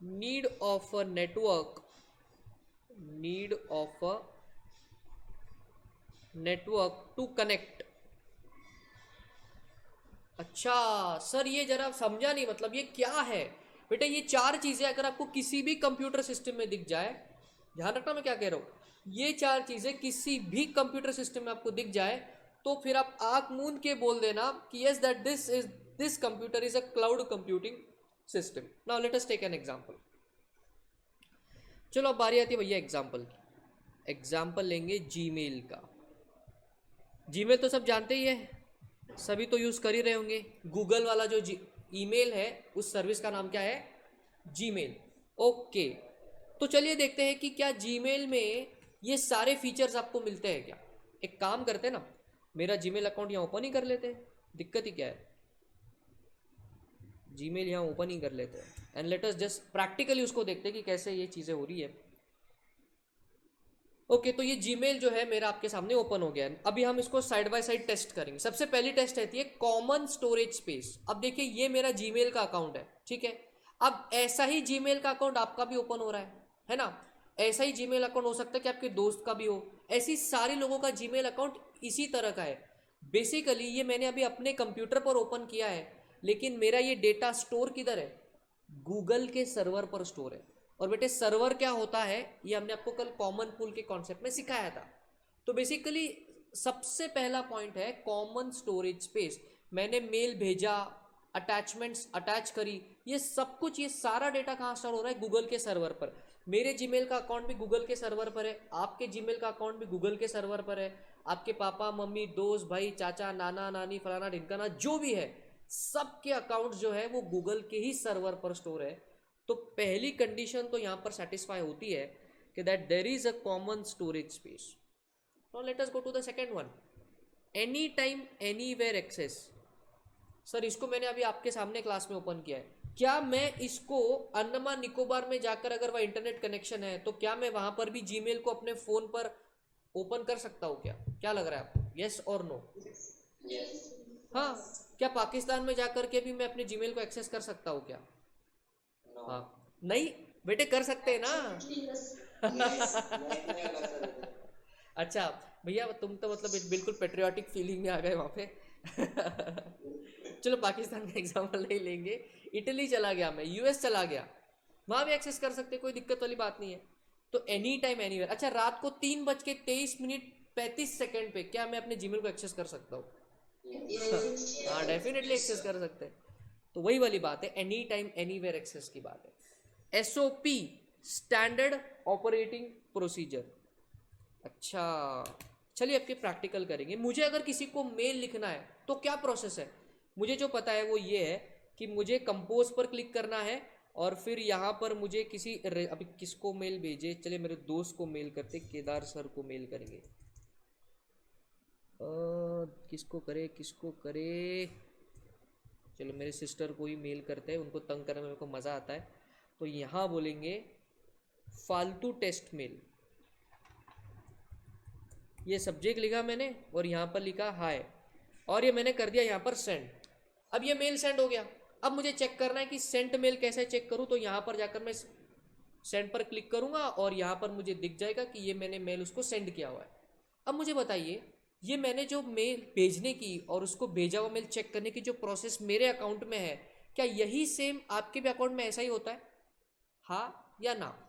need of a network, need of a network to connect. अच्छा सर ये जरा समझा नहीं, मतलब ये क्या है बेटा। ये चार चीजें अगर आपको किसी भी कंप्यूटर सिस्टम में दिख जाए, ध्यान रखना मैं क्या कह रहा हूं, ये चार चीजें किसी भी कंप्यूटर सिस्टम में आपको दिख जाए तो फिर आप आंख मूंद के बोल देना कि yes that this computer is a cloud computing system. Now let us take an example. चलो अब बारी आती है भैया एग्जांपल की। एग्जांपल लेंगे जीमेल का। जीमेल तो सब जानते ही है, सभी तो यूज़ कर ही रहे होंगे। गूगल वाला जो ईमेल है उस सर्विस का नाम क्या है, जीमेल। ओके, तो चलिए देखते हैं कि क्या जीमेल में ये सारे फीचर्स आपको मिलते हैं क्या। एक काम करते हैं ना, मेरा जीमेल अकाउंट यहाँ ओपन ही कर लेते हैं, दिक्कत ही क्या है। जीमेल यहाँ ओपन ही कर लेते हैं and let us just practically उसको देखते हैं कि कैसे ये चीज़ें हो रही है। ओके, तो ये जीमेल जो है मेरा आपके सामने ओपन हो गया है। अभी हम इसको साइड बाय साइड टेस्ट करेंगे। सबसे पहली टेस्ट रहती है कॉमन स्टोरेज स्पेस। अब देखिए ये मेरा जीमेल का अकाउंट है, ठीक है। अब ऐसा ही जीमेल का अकाउंट आपका भी ओपन हो रहा है ना। ऐसा ही जीमेल अकाउंट हो सकता है कि आपके दोस्त का भी हो। ऐसी सारी लोगों का जीमेल अकाउंट इसी तरह का है। बेसिकली ये मैंने अभी अपने कंप्यूटर पर ओपन किया है, लेकिन मेरा ये डेटा स्टोर किधर है, गूगल के सर्वर पर स्टोर है। और बेटे सर्वर क्या होता है ये हमने आपको कल कॉमन पूल के कॉन्सेप्ट में सिखाया था। तो बेसिकली सबसे पहला पॉइंट है कॉमन स्टोरेज स्पेस। मैंने मेल भेजा, अटैचमेंट्स अटैच करी, ये सब कुछ, ये सारा डेटा कहाँ स्टोर हो रहा है, गूगल के सर्वर पर। मेरे जीमेल का अकाउंट भी गूगल के सर्वर पर है, आपके जीमेल का अकाउंट भी गूगल के सर्वर पर है। आपके पापा मम्मी दोस्त भाई चाचा नाना नानी फलाना ढिमकाना जो भी है, सबके अकाउंट जो है वो गूगल के ही सर्वर पर स्टोर है। तो पहली कंडीशन तो यहाँ पर सेटिस्फाई होती है कि that there is a common storage space. Now let us go to the second one, any time anywhere access. Sir इसको मैंने अभी आपके सामने क्लास में ओपन किया है। क्या मैं इसको अंडमान निकोबार में जाकर अगर वह इंटरनेट कनेक्शन है तो क्या मैं वहां पर भी जीमेल को अपने फोन पर ओपन कर सकता हूँ क्या, क्या लग रहा है आपको, यस और नो? यस हाँ, क्या पाकिस्तान में जाकर के भी मैं अपने जीमेल को एक्सेस कर सकता हूँ क्या? नो हाँ, नहीं बेटे कर सकते हैं ना। नहीं कर सकते अच्छा भैया तुम तो मतलब बिल्कुल पेट्रियाटिक फीलिंग में आ गए वहाँ पे। चलो पाकिस्तान का एग्जाम्पल नहीं लेंगे, इटली चला गया मैं, यूएस चला गया, वहाँ भी एक्सेस कर सकते, कोई दिक्कत वाली बात नहीं है। तो एनी टाइम एनीवेयर। अच्छा, रात को 3:23:35 पे क्या मैं अपने जीमेल को एक्सेस कर सकता हूँ? हाँ, डेफिनेटली एक्सेस कर सकते हैं। तो वही वाली बात है, एनी टाइम एनीवेयर एक्सेस की बात है। SOP, standard operating procedure. अच्छा, चलिए आपके प्रैक्टिकल करेंगे। मुझे अगर किसी को मेल लिखना है तो क्या प्रोसेस है? मुझे जो पता है वो ये है कि मुझे कंपोज पर क्लिक करना है और फिर यहाँ पर मुझे अभी किसको मेल भेजे, चलिए मेरे दोस्त को मेल करते, केदार सर को मेल करेंगे। किसको करे, चलो मेरे सिस्टर को ही मेल करते हैं, उनको तंग करने में मेरे को मज़ा आता है। तो यहाँ बोलेंगे फालतू टेस्ट मेल, ये सब्जेक्ट लिखा मैंने और यहाँ पर लिखा हाय, और ये मैंने कर दिया यहाँ पर सेंड। अब ये मेल सेंड हो गया। अब मुझे चेक करना है कि सेंट मेल कैसे चेक करूँ, तो यहाँ पर जाकर मैं सेंड पर क्लिक करूँगा और यहाँ पर मुझे दिख जाएगा कि ये मैंने मेल उसको सेंड किया हुआ है। अब मुझे बताइए, ये मैंने जो मेल भेजने की और उसको भेजा हुआ मेल चेक करने की जो प्रोसेस मेरे अकाउंट में है, क्या यही सेम आपके भी अकाउंट में ऐसा ही होता है? हाँ या ना?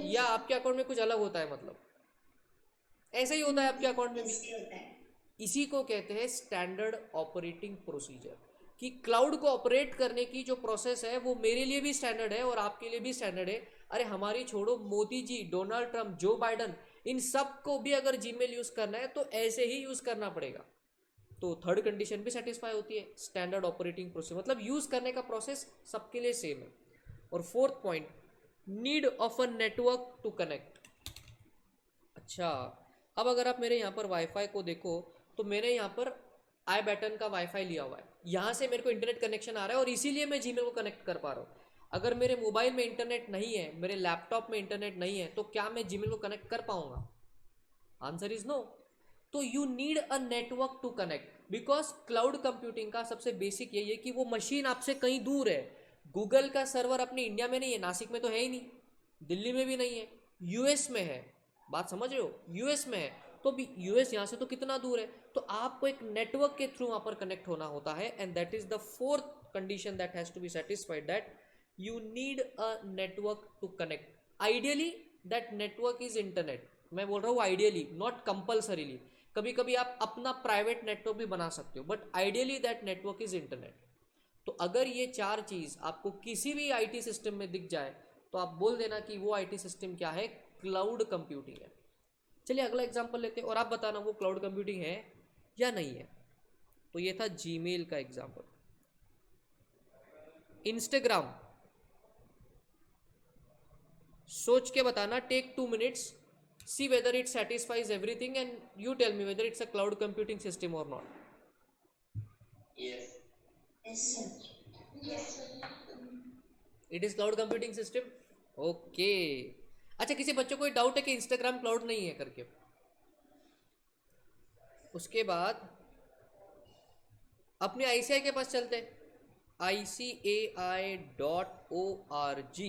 या आपके अकाउंट में कुछ अलग होता है? मतलब ऐसा ही होता है आपके अकाउंट में भी? इसी को कहते हैं स्टैंडर्ड ऑपरेटिंग प्रोसीजर, कि क्लाउड को ऑपरेट करने की जो प्रोसेस है वो मेरे लिए भी स्टैंडर्ड है और आपके लिए भी स्टैंडर्ड है। अरे हमारी छोड़ो, मोदी जी, डोनाल्ड ट्रंप, जो बाइडन, इन सब को भी अगर जीमेल यूज करना है तो ऐसे ही यूज करना पड़ेगा। तो थर्ड कंडीशन भी सेटिस्फाई होती है, स्टैंडर्ड ऑपरेटिंग प्रोसीजर, मतलब यूज करने का प्रोसेस सबके लिए सेम है। और fourth point, need of a network to connect. अच्छा, अब अगर आप मेरे यहाँ पर वाईफाई को देखो तो मैंने यहाँ पर आई बैटन का वाईफाई लिया हुआ है, यहाँ से मेरे को इंटरनेट कनेक्शन आ रहा है और इसीलिए मैं जीमेल को कनेक्ट कर पा रहा हूँ। अगर मेरे मोबाइल में इंटरनेट नहीं है, मेरे लैपटॉप में इंटरनेट नहीं है, तो क्या मैं जीमेल को कनेक्ट कर पाऊंगा? Answer is no. तो you need a network to connect, because cloud computing का सबसे बेसिक यही है कि वो मशीन आपसे कहीं दूर है। गूगल का सर्वर अपने इंडिया में नहीं है, नासिक में तो है ही नहीं, दिल्ली में भी नहीं है, यूएस में है। बात समझ रहे हो? यूएस में है, तो भी यूएस यहाँ से तो कितना दूर है, तो आपको एक नेटवर्क के थ्रू वहाँ पर कनेक्ट होना होता है। And that is the fourth condition that has to be satisfied, that you need a network to connect. Ideally that network is internet. मैं बोल रहा हूँ आइडियली, नॉट कंपल्सरीली। कभी कभी आप अपना प्राइवेट नेटवर्क भी बना सकते हो, but ideally that network is internet. तो अगर ये चार चीज आपको किसी भी आईटी सिस्टम में दिख जाए तो आप बोल देना कि वो आईटी सिस्टम क्या है, क्लाउड कंप्यूटिंग है। चलिए अगला एग्जांपल लेते हैं और आप बताना वो क्लाउड कंप्यूटिंग है या नहीं है। तो ये था जीमेल का एग्जांपल। इंस्टाग्राम, सोच के बताना, take 2 minutes, see whether it satisfies everything and you tell me whether it's a cloud computing system और not. It is cloud computing system. Okay. अच्छा, किसी बच्चों को डाउट है कि इंस्टाग्राम क्लाउड नहीं है करके? उसके बाद अपने आईसीआई के पास चलते, ICAI.org।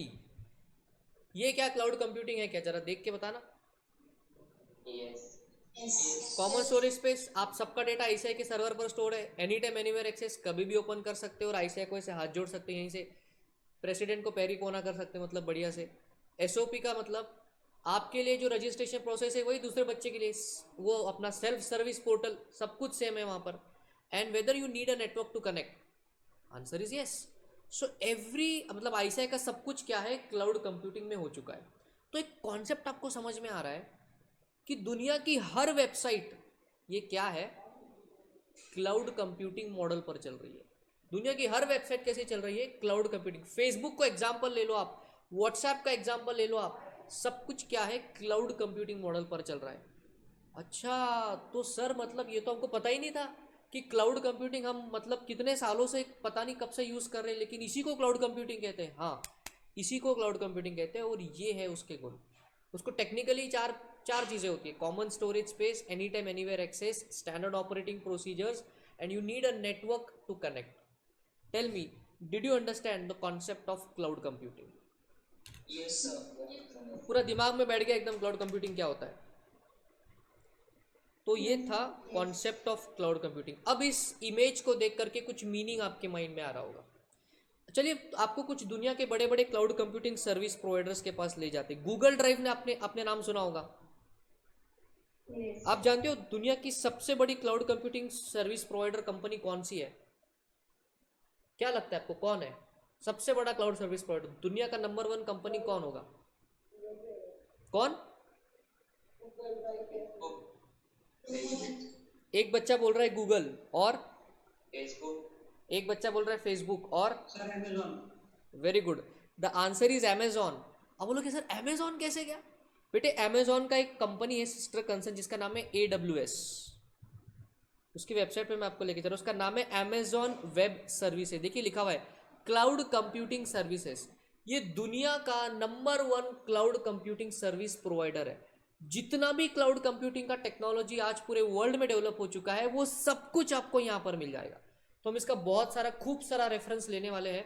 ये क्या क्लाउड कंप्यूटिंग है क्या? जरा देख के बताना। कॉमन स्टोरेज स्पेस, आप सबका डेटा आईसीआई के सर्वर पर स्टोर है, एनी टाइम एनीवेयर एक्सेस, कभी भी ओपन कर सकते हो और आईसीआई को ऐसे हाथ जोड़ सकते हैं, यहीं से प्रेसिडेंट को पैरी कोना कर सकते हैं, मतलब बढ़िया से। एसओपी का मतलब आपके लिए जो रजिस्ट्रेशन प्रोसेस है वही दूसरे बच्चे के लिए, वो अपना सेल्फ सर्विस पोर्टल, सब कुछ सेम है वहाँ पर। And whether you need a network to connect, answer is yes. So every, मतलब आईसीआई का सब कुछ क्या है, क्लाउड कंप्यूटिंग में हो चुका है। तो एक कॉन्सेप्ट आपको समझ में आ रहा है कि दुनिया की हर वेबसाइट ये क्या है, क्लाउड कंप्यूटिंग मॉडल पर चल रही है। दुनिया की हर वेबसाइट कैसे चल रही है, क्लाउड कंप्यूटिंग। फेसबुक को एग्जांपल ले लो आप, व्हाट्सएप का एग्जांपल ले लो आप, सब कुछ क्या है, क्लाउड कंप्यूटिंग मॉडल पर चल रहा है। अच्छा, तो सर मतलब ये तो हमको पता ही नहीं था कि क्लाउड कंप्यूटिंग हम मतलब कितने सालों से पता नहीं कब से यूज़ कर रहे हैं, लेकिन इसी को क्लाउड कंप्यूटिंग कहते हैं। हाँ, इसी को क्लाउड कंप्यूटिंग कहते हैं और ये है उसके गुण। उसको टेक्निकली चार चीज़ें होती है, common storage space, any time anywhere access, standard operating procedures, and you need a network to connect. Tell me, did you understand the concept of cloud computing? Yes sir. पूरा दिमाग में बैठ गया एकदम क्लाउड कंप्यूटिंग क्या होता है? तो ये था कॉन्सेप्ट ऑफ क्लाउड कंप्यूटिंग। अब इस इमेज को देख करके कुछ मीनिंग आपके माइंड में आ रहा होगा। चलिए आपको कुछ दुनिया के बड़े बड़े क्लाउड कंप्यूटिंग सर्विस प्रोवाइडर्स के पास ले जाते। गूगल ड्राइव ने आपने नाम सुना होगा। आप जानते हो दुनिया की सबसे बड़ी cloud computing service provider company कौन सी है? क्या लगता है आपको कौन है सबसे बड़ा क्लाउड सर्विस प्रोवाइडर? दुनिया का नंबर 1 कंपनी कौन होगा? कौन? एक बच्चा बोल रहा है गूगल, और फेसबुक। एक बच्चा बोल रहा है फेसबुक, और sir Amazon. Very good, the answer is Amazon. अब बोलोगे सर अमेजॉन कैसे गया? बेटे अमेजॉन का एक कंपनी है सिस्टर कंसर्न जिसका नाम है AWS। उसकी वेबसाइट पे मैं आपको लेके चल रहा हूँ, उसका नाम है अमेजॉन वेब सर्विसेज। देखिए लिखा हुआ है क्लाउड कंप्यूटिंग सर्विसेज। ये दुनिया का number 1 cloud computing service provider है। जितना भी क्लाउड कंप्यूटिंग का टेक्नोलॉजी आज पूरे वर्ल्ड में डेवलप हो चुका है वो सब कुछ आपको यहाँ पर मिल जाएगा। तो हम इसका बहुत सारा खूब सारा रेफरेंस लेने वाले हैं।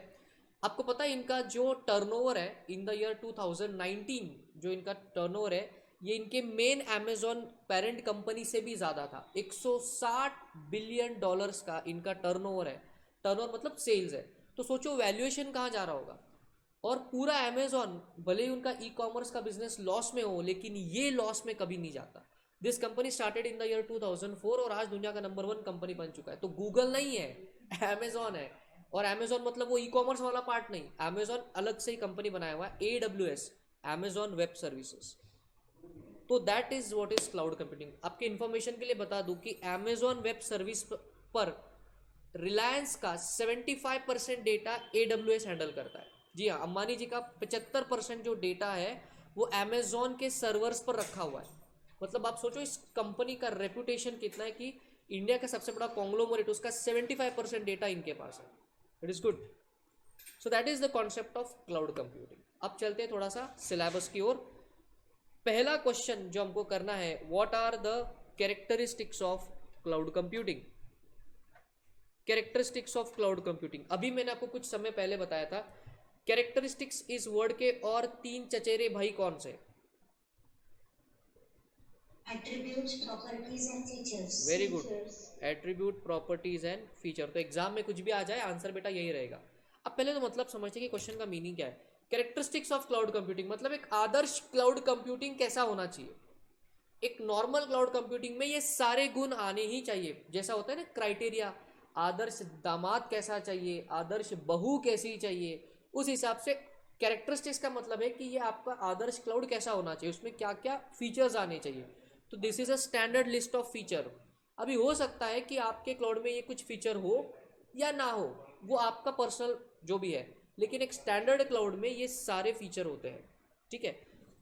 आपको पता है इनका जो टर्नओवर है इन द ईयर 2019, जो इनका टर्नओवर है ये इनके मेन अमेजॉन पेरेंट कंपनी से भी ज़्यादा था। 160 बिलियन डॉलर्स का इनका टर्नओवर है। टर्नओवर मतलब सेल्स है। तो सोचो वैल्यूएशन कहाँ जा रहा होगा। और पूरा अमेजॉन भले ही उनका ई कॉमर्स का बिजनेस लॉस में हो लेकिन ये लॉस में कभी नहीं जाता। This company started in the year 2004 और आज दुनिया का नंबर 1 कंपनी बन चुका है। तो गूगल नहीं है, अमेजॉन है। और अमेजॉन मतलब वो ई कॉमर्स वाला पार्ट नहीं, अमेजॉन अलग से ही कंपनी बनाया हुआ है, AWS, अमेजॉन वेब सर्विसेज। तो that is what is cloud computing. आपके इन्फॉर्मेशन के लिए बता दूं कि अमेजॉन वेब सर्विस पर रिलायंस का 75% डेटा AWS हैंडल करता है। जी हाँ, अंबानी जी का 75% जो डेटा है वो अमेजॉन के सर्वर्स पर रखा हुआ है। मतलब आप सोचो इस कंपनी का रेपुटेशन कितना है कि इंडिया का सबसे बड़ा कॉन्ग्लोमरेट, उसका 75% डेटा इनके पास है। It is good. So that is the concept of cloud computing. अब चलते हैं थोड़ा सा सिलेबस की ओर। पहला क्वेश्चन जो हमको करना है, what are the characteristics of cloud computing? Characteristics of cloud computing अभी मैंने आपको कुछ समय पहले बताया था। कैरेक्टरिस्टिक्स इस वर्ड के और 3 चचेरे भाई कौन से? Attributes, properties and features. Very good, attribute, properties and feature. तो एग्जाम में कुछ भी आ जाए आंसर बेटा यही रहेगा। अब पहले तो मतलब समझते कि क्वेश्चन का मीनिंग क्या है। कैरेक्टरिस्टिक्स ऑफ क्लाउड कंप्यूटिंग मतलब एक आदर्श क्लाउड कंप्यूटिंग कैसा होना चाहिए। एक नॉर्मल क्लाउड कंप्यूटिंग में ये सारे गुण आने ही चाहिए। जैसा होता है ना क्राइटेरिया, आदर्श दामाद कैसा चाहिए, आदर्श बहू कैसी चाहिए, उस हिसाब से कैरेक्टरिस्टिक्स का मतलब है कि ये आपका आदर्श क्लाउड कैसा होना चाहिए, उसमें क्या क्या फीचर्स आने चाहिए। तो this is a standard list of feature. अभी हो सकता है कि आपके क्लाउड में ये कुछ फीचर हो या ना हो, वो आपका पर्सनल जो भी है, लेकिन एक स्टैंडर्ड क्लाउड में ये सारे फीचर होते हैं। ठीक है,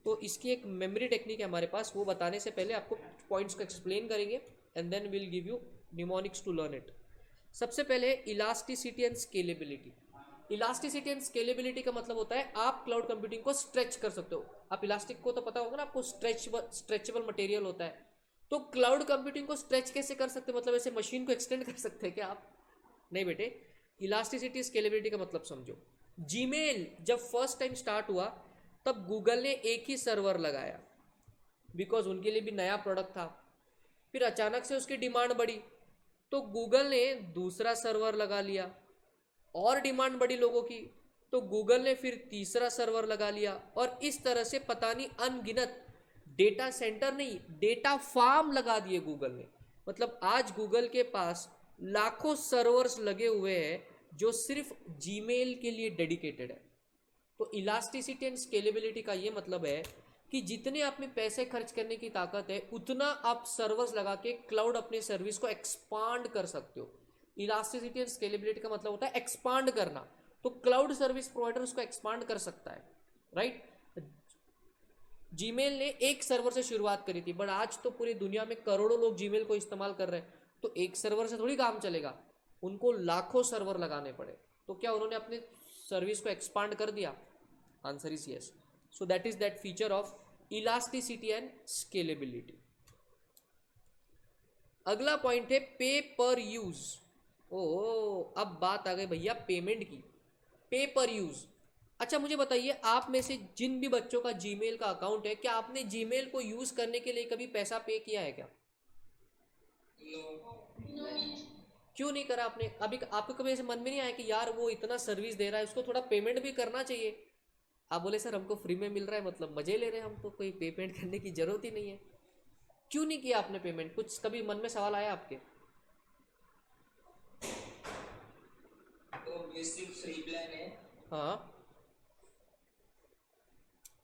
तो इसकी एक मेमोरी टेक्निक है हमारे पास, वो बताने से पहले आपको पॉइंट्स को एक्सप्लेन करेंगे and then will give you mnemonics to learn it. सबसे पहले elasticity and scalability. Elasticity and scalability का मतलब होता है आप क्लाउड कंप्यूटिंग को स्ट्रेच कर सकते हो। आप इलास्टिक को तो पता होगा ना आपको, स्ट्रेचेबल मटेरियल होता है। तो क्लाउड कंप्यूटिंग को स्ट्रेच कैसे कर सकते हैं? मतलब ऐसे मशीन को एक्सटेंड कर सकते हैं क्या आप? नहीं बेटे, इलास्टिसिटी स्केलेबिलिटी का मतलब समझो। जीमेल जब फर्स्ट टाइम स्टार्ट हुआ तब गूगल ने एक ही सर्वर लगाया बिकॉज उनके लिए भी नया प्रोडक्ट था। फिर अचानक से उसकी डिमांड बढ़ी तो गूगल ने दूसरा सर्वर लगा लिया, और डिमांड बढ़ी लोगों की तो गूगल ने फिर तीसरा सर्वर लगा लिया, और इस तरह से पता नहीं अनगिनत डेटा सेंटर नहीं, डेटा फार्म लगा दिए गूगल ने। मतलब आज गूगल के पास लाखों सर्वर्स लगे हुए हैं जो सिर्फ जीमेल के लिए डेडिकेटेड है। तो इलास्टिसिटी एंड स्केलेबिलिटी का ये मतलब है कि जितने आप में पैसे खर्च करने की ताकत है उतना आप सर्वर्स लगा के क्लाउड अपने सर्विस को एक्सपांड कर सकते हो। इलास्टिसिटी एंड स्केलेबिलिटी का मतलब होता है एक्सपांड करना। तो क्लाउड सर्विस प्रोवाइडर उसको एक्सपांड कर सकता है, राइट। जीमेल ने एक सर्वर से शुरुआत करी थी, बट आज तो पूरी दुनिया में करोड़ों लोग जीमेल को इस्तेमाल कर रहे हैं। तो एक सर्वर से थोड़ी काम चलेगा, उनको लाखों सर्वर लगाने पड़े। तो क्या उन्होंने अपने सर्विस को एक्सपांड कर दिया? Answer is yes. So that is that feature of elasticity and scalability. अगला पॉइंट है पे पर यूज। ओह, अब बात आ गई भैया पेमेंट की। पे पर यूज। अच्छा मुझे बताइए, आप में से जिन भी बच्चों का जीमेल का अकाउंट है, क्या आपने जीमेल को यूज करने के लिए कभी पैसा पे किया है क्या? नो क्यों नहीं करा आपने? अभी आपको कभी ऐसे मन में नहीं आया कि यार वो इतना सर्विस दे रहा है, उसको थोड़ा पेमेंट भी करना चाहिए? आप बोले सर हमको फ्री में मिल रहा है, मतलब मजे ले रहे हैं हम, तो कोई पेमेंट करने की जरूरत ही नहीं है। क्यों नहीं किया आपने पेमेंट? कुछ कभी मन में सवाल आया आपके? तो बेसिक फ्री प्लान है। हाँ,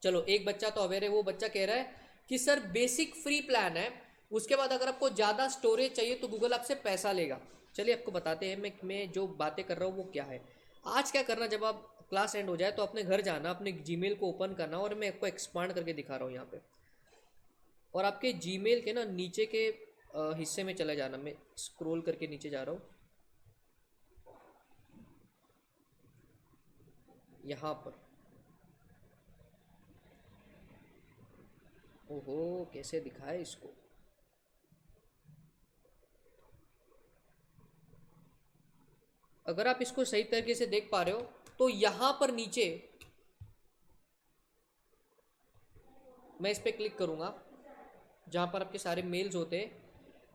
चलो एक बच्चा तो अवेयर है, वो बच्चा कह रहा है कि सर बेसिक फ्री प्लान है, उसके बाद अगर आपको ज़्यादा स्टोरेज चाहिए तो गूगल आपसे पैसा लेगा। चलिए आपको बताते हैं मैं जो बातें कर रहा हूँ वो क्या है। आज क्या करना, जब आप क्लास एंड हो जाए तो अपने घर जाना, अपने जीमेल को ओपन करना, और मैं आपको एक्सपांड करके दिखा रहा हूँ यहाँ पे, और आपके जीमेल के ना नीचे के हिस्से में चले जाना। मैं स्क्रॉल करके नीचे जा रहा हूँ, यहाँ पर। ओहो, कैसे दिखाए इसको? अगर आप इसको सही तरीके से देख पा रहे हो तो यहाँ पर नीचे मैं इस पर क्लिक करूँगा जहाँ पर आपके सारे मेल्स होते हैं।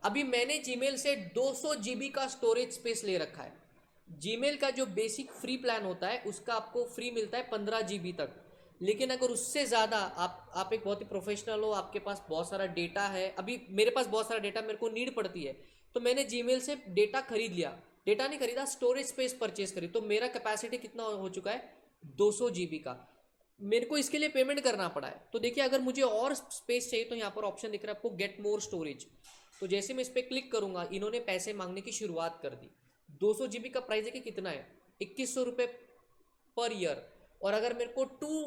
अभी मैंने जीमेल से 200 GB का स्टोरेज स्पेस ले रखा है। जीमेल का जो बेसिक फ्री प्लान होता है उसका आपको फ्री मिलता है 15 GB तक, लेकिन अगर उससे ज़्यादा आप एक बहुत ही प्रोफेशनल हो, आपके पास बहुत सारा डेटा है, अभी मेरे पास बहुत सारा डेटा मेरे को नीड पड़ती है, तो मैंने जीमेल से डेटा खरीद लिया, डेटा नहीं खरीदा, स्टोरेज स्पेस परचेज करी, तो मेरा कैपेसिटी कितना हो चुका है? 200 GB का। मेरे को इसके लिए पेमेंट करना पड़ा है। तो देखिए अगर मुझे और स्पेस चाहिए तो यहाँ पर ऑप्शन दिख रहा है आपको, गेट मोर स्टोरेज। तो जैसे मैं इस पर क्लिक करूंगा, इन्होंने पैसे मांगने की शुरुआत कर दी। 200 GB का प्राइस है कि कितना है? 2100 रुपये पर ईयर। और अगर मेरे को 2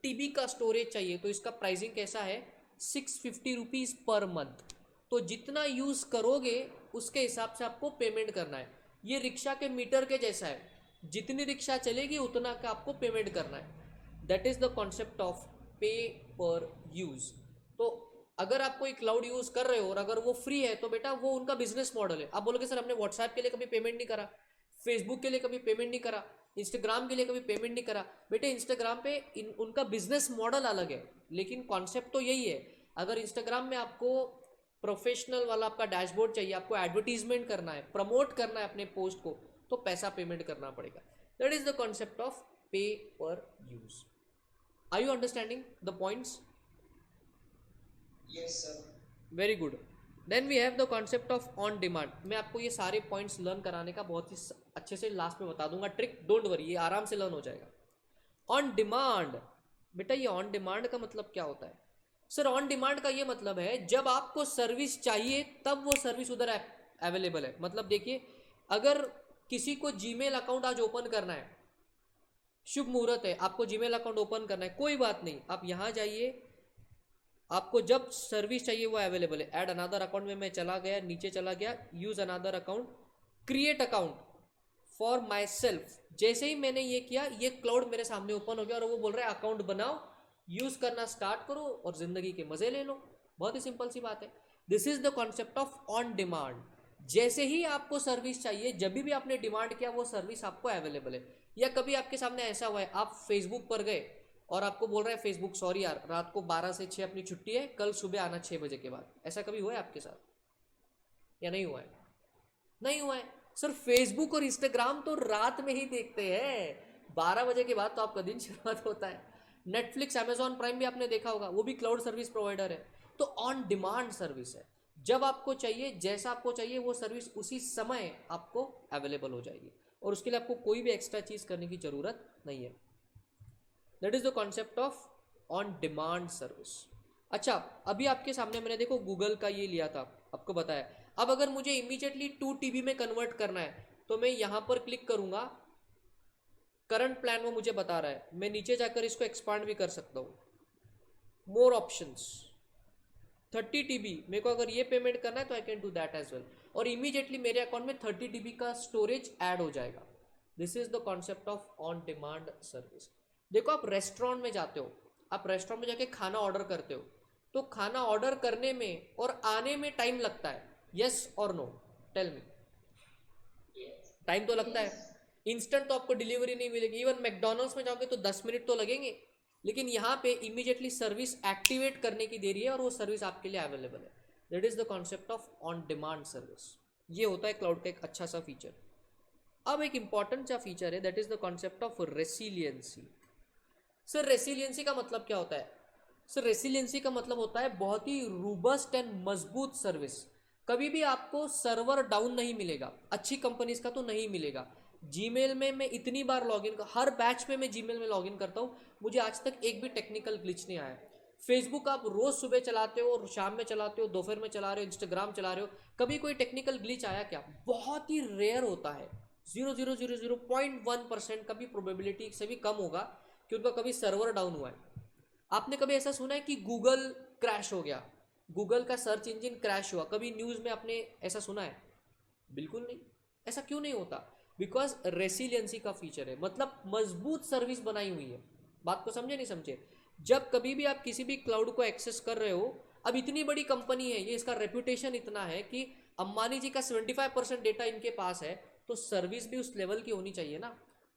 TB का स्टोरेज चाहिए तो इसका प्राइसिंग कैसा है? 650 रुपीज़ पर मंथ। तो जितना यूज़ करोगे उसके हिसाब से आपको पेमेंट करना है। ये रिक्शा के मीटर के जैसा है, जितनी रिक्शा चलेगी उतना का आपको पेमेंट करना है। That is the concept of pay पर यूज़। तो अगर आप कोई क्लाउड यूज़ कर रहे हो और अगर वो फ्री है तो बेटा वो उनका बिजनेस मॉडल है। आप बोलोगे सर हमने व्हाट्सएप के लिए कभी पेमेंट नहीं करा, फेसबुक के लिए कभी पेमेंट नहीं करा, इंस्टाग्राम के लिए कभी पेमेंट नहीं करा। बेटे इंस्टाग्राम पे उनका बिजनेस मॉडल अलग है, लेकिन कॉन्सेप्ट तो यही है। अगर इंस्टाग्राम में आपको प्रोफेशनल वाला आपका डैशबोर्ड चाहिए, आपको एडवर्टीजमेंट करना है, प्रमोट करना है अपने पोस्ट को, तो पैसा पेमेंट करना पड़ेगा। That is the concept of pay per use. Are you understanding the points? Yes sir. Very good. Then we have the concept of on demand. मैं आपको ये सारे पॉइंट्स लर्न कराने का बहुत ही अच्छे से लास्ट में बता दूंगा ट्रिक, डोंट वरी, ये आराम से लर्न हो जाएगा। ऑन डिमांड, बेटा ये ऑन डिमांड का मतलब क्या होता है? सर ऑन डिमांड का ये मतलब है जब आपको सर्विस चाहिए तब वो सर्विस उधर अवेलेबल है। मतलब देखिए अगर किसी को जीमेल अकाउंट आज ओपन करना है, शुभ मुहूर्त है, आपको जीमेल अकाउंट ओपन करना है, कोई बात नहीं, आप यहाँ जाइए, आपको जब सर्विस चाहिए वो अवेलेबल है। ऐड अनदर अकाउंट में मैं चला गया, नीचे चला गया, use another account, create account for my self. जैसे ही मैंने ये किया, ये क्लाउड मेरे सामने ओपन हो गया और वो बोल रहा है अकाउंट बनाओ, यूज करना स्टार्ट करो और जिंदगी के मजे ले लो। बहुत ही सिंपल सी बात है। This is the concept of on demand. जैसे ही आपको सर्विस चाहिए, जब भी आपने डिमांड किया, वो सर्विस आपको अवेलेबल है। या कभी आपके सामने ऐसा हुआ है, आप फेसबुक पर गए और आपको बोल रहा है फेसबुक सॉरी यार रात को 12 से 6 अपनी छुट्टी है, कल सुबह आना 6 बजे के बाद। ऐसा कभी हुआ है आपके साथ या नहीं हुआ है? नहीं हुआ है। सर फेसबुक और इंस्टाग्राम तो रात में ही देखते हैं, 12 बजे के बाद तो आपका दिन शुरुआत होता है। नेटफ्लिक्स, अमेजॉन प्राइम भी आपने देखा होगा, वो भी क्लाउड सर्विस प्रोवाइडर है। तो ऑन डिमांड सर्विस है, जब आपको चाहिए, जैसा आपको चाहिए, वो सर्विस उसी समय आपको अवेलेबल हो जाएगी और उसके लिए आपको कोई भी एक्स्ट्रा चीज़ करने की ज़रूरत नहीं है। That is the concept of on demand service. अच्छा, अभी आपके सामने मैंने देखो गूगल का ये लिया था, आपको बताया। अब अगर मुझे इमीडिएटली 2 TB में कन्वर्ट करना है तो मैं यहाँ पर क्लिक करूँगा, करंट प्लान वो मुझे बता रहा है, मैं नीचे जाकर इसको एक्सपांड भी कर सकता हूँ, मोर ऑप्शंस, 30 TB। मेरे को अगर ये पेमेंट करना है तो I can do that as well, और इमीडिएटली मेरे अकाउंट में 30 TB का स्टोरेज ऐड हो जाएगा। This is the concept of on demand service. देखो आप रेस्टोरेंट में जाते हो, आप रेस्टोरेंट में जाके खाना ऑर्डर करते हो, तो खाना ऑर्डर करने में और आने में टाइम लगता है, यस और नो? Tell me. टाइम तो लगता है। इंस्टेंट तो आपको डिलीवरी नहीं मिलेगी। इवन मैकडोनल्ड्स में जाओगे तो 10 मिनट तो लगेंगे, लेकिन यहाँ पे इमीडिएटली सर्विस एक्टिवेट करने की देरी है और वो सर्विस आपके लिए अवेलेबल है। That is the concept of on demand service. ये होता है क्लाउड का एक अच्छा सा फीचर। अब एक इंपॉर्टेंट सा फीचर है that is the concept of resiliency. Sir resiliency का मतलब क्या होता है? सर रेसिलियंसी का मतलब होता है बहुत ही रोबस्ट एंड मजबूत सर्विस। कभी भी आपको सर्वर डाउन नहीं मिलेगा, अच्छी कंपनीज का तो नहीं मिलेगा। जीमेल में मैं इतनी बार लॉगिन हर बैच में मैं जीमेल में लॉगिन करता हूँ, मुझे आज तक एक भी टेक्निकल ग्लिच नहीं आया। फेसबुक आप रोज सुबह चलाते हो और शाम में चलाते हो, दोपहर में चला रहे हो, इंस्टाग्राम चला रहे हो, कभी कोई टेक्निकल ग्लिच आया क्या? बहुत ही रेयर होता है। 0.000.1% का भी प्रोबेबिलिटी से भी कम होगा कि उनका कभी सर्वर डाउन हुआ है। आपने कभी ऐसा सुना है कि गूगल क्रैश हो गया, गूगल का सर्च इंजन क्रैश हुआ? कभी न्यूज़ में आपने ऐसा सुना है? बिल्कुल नहीं। ऐसा क्यों नहीं होता? बिकॉज रेसिलियंसी का फीचर है, मतलब मजबूत सर्विस बनाई हुई है। बात को समझे नहीं समझे? जब कभी भी आप किसी भी क्लाउड को एक्सेस कर रहे हो, अब इतनी बड़ी कंपनी है ये, इसका रेपुटेशन इतना है कि अंबानी जी का 75% डेटा इनके पास है, तो सर्विस भी उस लेवल की होनी चाहिए ना।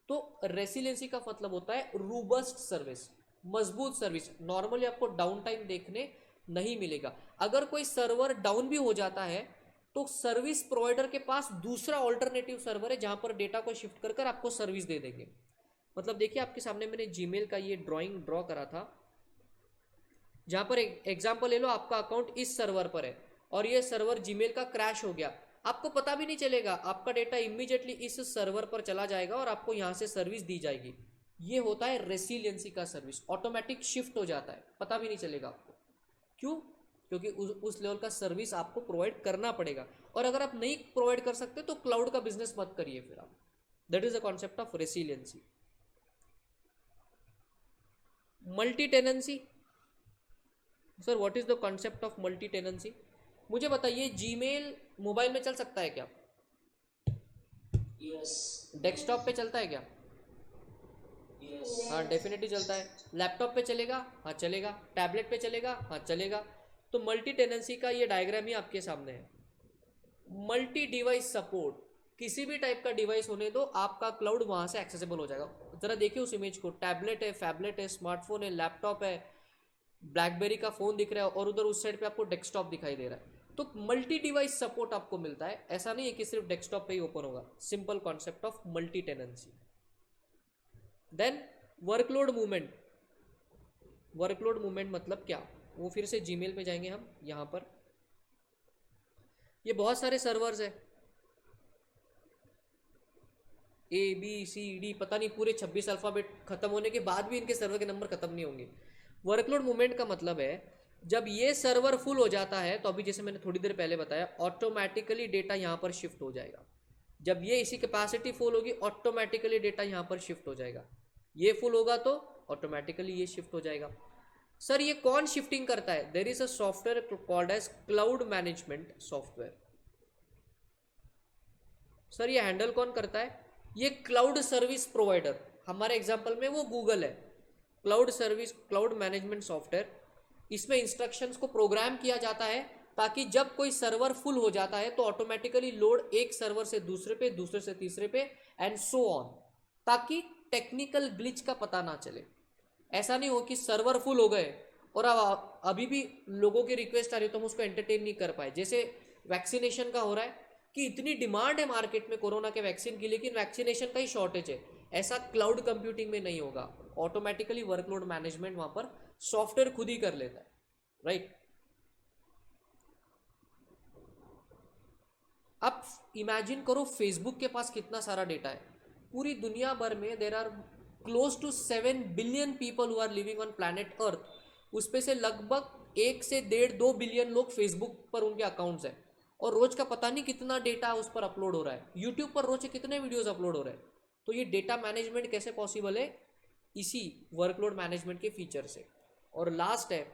तो रेसिलियंसी का मतलब होता है रोबस्ट सर्विस, मजबूत सर्विस। नॉर्मली आपको डाउन टाइम देखने नहीं मिलेगा। अगर कोई सर्वर डाउन भी हो जाता है तो सर्विस प्रोवाइडर के पास दूसरा ऑल्टरनेटिव सर्वर है जहां पर डेटा को शिफ्ट कर कर आपको सर्विस दे देंगे। मतलब देखिए आपके सामने मैंने जीमेल का ये ड्राइंग ड्रॉ करा था, जहां पर एक एग्जांपल ले लो, आपका अकाउंट इस सर्वर पर है और ये सर्वर जीमेल का क्रैश हो गया, आपको पता भी नहीं चलेगा, आपका डेटा इमीडिएटली इस सर्वर पर चला जाएगा और आपको यहां से सर्विस दी जाएगी। ये होता है रेसिलियंसी का सर्विस, ऑटोमेटिक शिफ्ट हो जाता है, पता भी नहीं चलेगा आपको। क्यों? क्योंकि उस लेवल का सर्विस आपको प्रोवाइड करना पड़ेगा, और अगर आप नहीं प्रोवाइड कर सकते तो क्लाउड का बिजनेस मत करिए फिर आप। That is the concept of resiliency. Multi tenancy. Sir what is the concept of multi tenancy? मुझे बताइए, जीमेल मोबाइल में चल सकता है क्या? यस। डेस्कटॉप पे चलता है क्या? यस। हाँ डेफिनेटली चलता है। लैपटॉप पे चलेगा? हाँ चलेगा। टैबलेट पे चलेगा? हाँ चलेगा। तो मल्टी टेनेंसी का ये डायग्राम ही आपके सामने है। मल्टी डिवाइस सपोर्ट, किसी भी टाइप का डिवाइस होने दो, आपका क्लाउड वहां से एक्सेसिबल हो जाएगा। जरा देखिए उस इमेज को, टैबलेट है, फैबलेट है, स्मार्टफोन है, लैपटॉप है, ब्लैकबेरी का फोन दिख रहा है और उधर उस साइड पे आपको डेस्कटॉप दिखाई दे रहा है। तो मल्टी डिवाइस सपोर्ट आपको मिलता है। ऐसा नहीं है कि सिर्फ डेस्कटॉप पे ही ओपन होगा। Simple concept of multi tenancy. Then workload movement. Workload movement मतलब क्या? वो फिर से जीमेल पे जाएंगे हम। यहां पर ये बहुत सारे सर्वर्स है, ABCD, पता नहीं पूरे 26 अल्फाबेट खत्म होने के बाद भी इनके सर्वर के नंबर खत्म नहीं होंगे। वर्कलोड मूवमेंट का मतलब है जब ये सर्वर फुल हो जाता है तो अभी जैसे मैंने थोड़ी देर पहले बताया, ऑटोमेटिकली डेटा यहाँ पर शिफ्ट हो जाएगा। जब ये इसी कैपेसिटी फुल होगी, ऑटोमेटिकली डेटा यहाँ पर शिफ्ट हो जाएगा। ये फुल होगा तो ऑटोमेटिकली ये शिफ्ट हो जाएगा। सर ये कौन शिफ्टिंग करता है? There is a software called as cloud management software. Sir ये हैंडल कौन करता है? ये क्लाउड सर्विस प्रोवाइडर, हमारे एग्जांपल में वो गूगल है। Cloud service, cloud management software, इसमें इंस्ट्रक्शंस को प्रोग्राम किया जाता है ताकि जब कोई सर्वर फुल हो जाता है तो ऑटोमेटिकली लोड एक सर्वर से दूसरे पे, दूसरे से तीसरे पे एंड सो ऑन, ताकि टेक्निकल ग्लिच का पता ना चले। ऐसा नहीं हो कि सर्वर फुल हो गए और अब अभी भी लोगों की रिक्वेस्ट आ रही है तो हम उसको एंटरटेन नहीं कर पाए। जैसे वैक्सीनेशन का हो रहा है कि इतनी डिमांड है मार्केट में कोरोना के वैक्सीन की, लेकिन वैक्सीनेशन का ही शॉर्टेज है। ऐसा क्लाउड कंप्यूटिंग में नहीं होगा। ऑटोमेटिकली वर्कलोड मैनेजमेंट वहां पर सॉफ्टवेयर खुद ही कर लेता है, राइट। अब इमेजिन करो फेसबुक के पास कितना सारा डेटा है। पूरी दुनिया भर में there are close to 7 billion people who are living on planet Earth. उसपे से लगभग 1 से 1.5-2 बिलियन लोग फेसबुक पर उनके अकाउंट्स हैं और रोज का पता नहीं कितना डेटा उस पर अपलोड हो रहा है। यूट्यूब पर रोज कितने वीडियोस अपलोड हो रहे हैं। तो ये डेटा मैनेजमेंट कैसे पॉसिबल है? इसी वर्कलोड मैनेजमेंट के फीचर से। और लास्ट है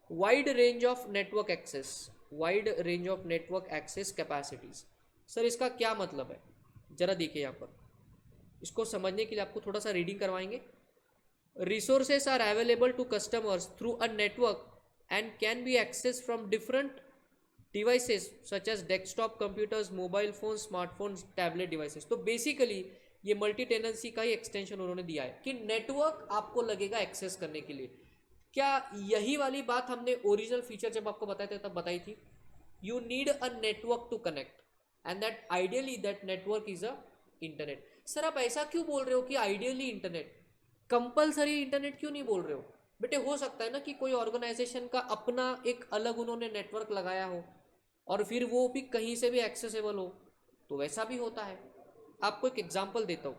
wide range of network access, wide range of network access capacities. Sir इसका क्या मतलब है? जरा देखिए यहाँ पर, इसको समझने के लिए आपको थोड़ा सा रीडिंग करवाएंगे। Resources are available to customers through a network and can be access from different devices such as desktop computers, mobile phone, smartphones, tablet devices. तो बेसिकली ये मल्टी टेनेंसी का ही एक्सटेंशन उन्होंने दिया है कि नेटवर्क आपको लगेगा एक्सेस करने के लिए। क्या यही वाली बात हमने ओरिजिनल फीचर जब आपको बताए थे तब बताई थी? You need a network to connect and that ideally that network is a internet. Sir आप ऐसा क्यों बोल रहे हो कि आइडियली इंटरनेट, कंपलसरी इंटरनेट क्यों नहीं बोल रहे हो? बेटे हो सकता है ना कि कोई ऑर्गेनाइजेशन का अपना एक अलग उन्होंने नेटवर्क लगाया हो और फिर वो भी कहीं से भी एक्सेसिबल हो, तो वैसा भी होता है। आपको एक एग्जांपल देता हूँ,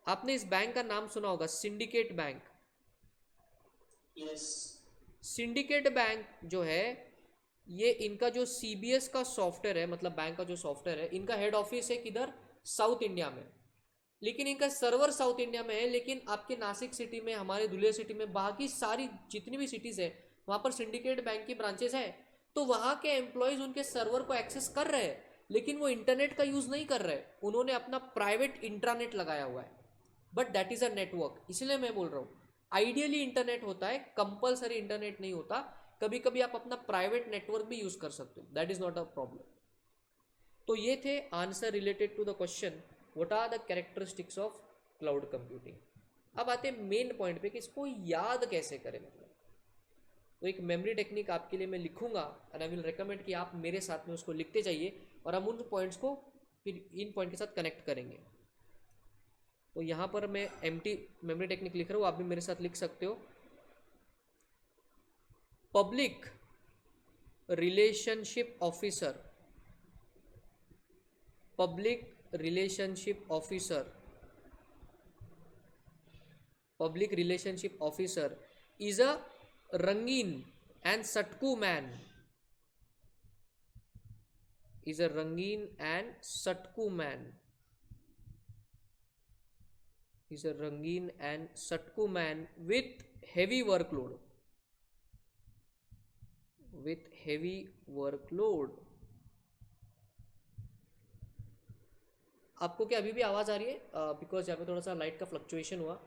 आपने इस बैंक का नाम सुना होगा, syndicate bank. Yes. Syndicate bank जो है, ये इनका जो सीबीएस का सॉफ्टवेयर है, मतलब बैंक का जो सॉफ्टवेयर है, इनका हेड ऑफिस है किधर? साउथ इंडिया में, लेकिन इनका सर्वर साउथ इंडिया में है। लेकिन आपके नासिक सिटी में, हमारे धुलिया सिटी में, बाकी सारी जितनी भी सिटीज़ है वहाँ पर सिंडिकेट बैंक की ब्रांचेस है। तो वहाँ के एम्प्लॉयज़ उनके सर्वर को एक्सेस कर रहे हैं, लेकिन वो इंटरनेट का यूज़ नहीं कर रहे, उन्होंने अपना प्राइवेट इंट्रानेट लगाया हुआ है, but that is a network. इसलिए मैं बोल रहा हूँ आइडियली इंटरनेट होता है, कंपलसरी इंटरनेट नहीं होता। कभी कभी आप अपना प्राइवेट नेटवर्क भी यूज़ कर सकते हो, that is not a problem. तो ये थे answer related to the question what are the characteristics of cloud computing. अब आते हैं मेन पॉइंट पे कि इसको याद कैसे करें। मतलब तो एक मेमोरी टेक्निक आपके लिए मैं लिखूंगा एंड आई विल रिकमेंड कि आप मेरे साथ में उसको लिखते जाइए और हम उन पॉइंट्स को फिर इन पॉइंट के साथ कनेक्ट करेंगे। तो यहाँ पर मैं एम्प्टी मेमोरी टेक्निक लिख रहा हूँ, आप भी मेरे साथ लिख सकते हो। Public relationship officer, public relationship officer, public relationship officer is a रंगीन एंड सटकू मैन, इज अ रंगीन एंड सटकू man, is a rangin and satku man with heavy workload, with heavy workload। आपको क्या अभी भी आवाज आ रही है? बिकॉज यहाँ पे थोड़ा सा लाइट का फ्लक्चुएशन हुआ।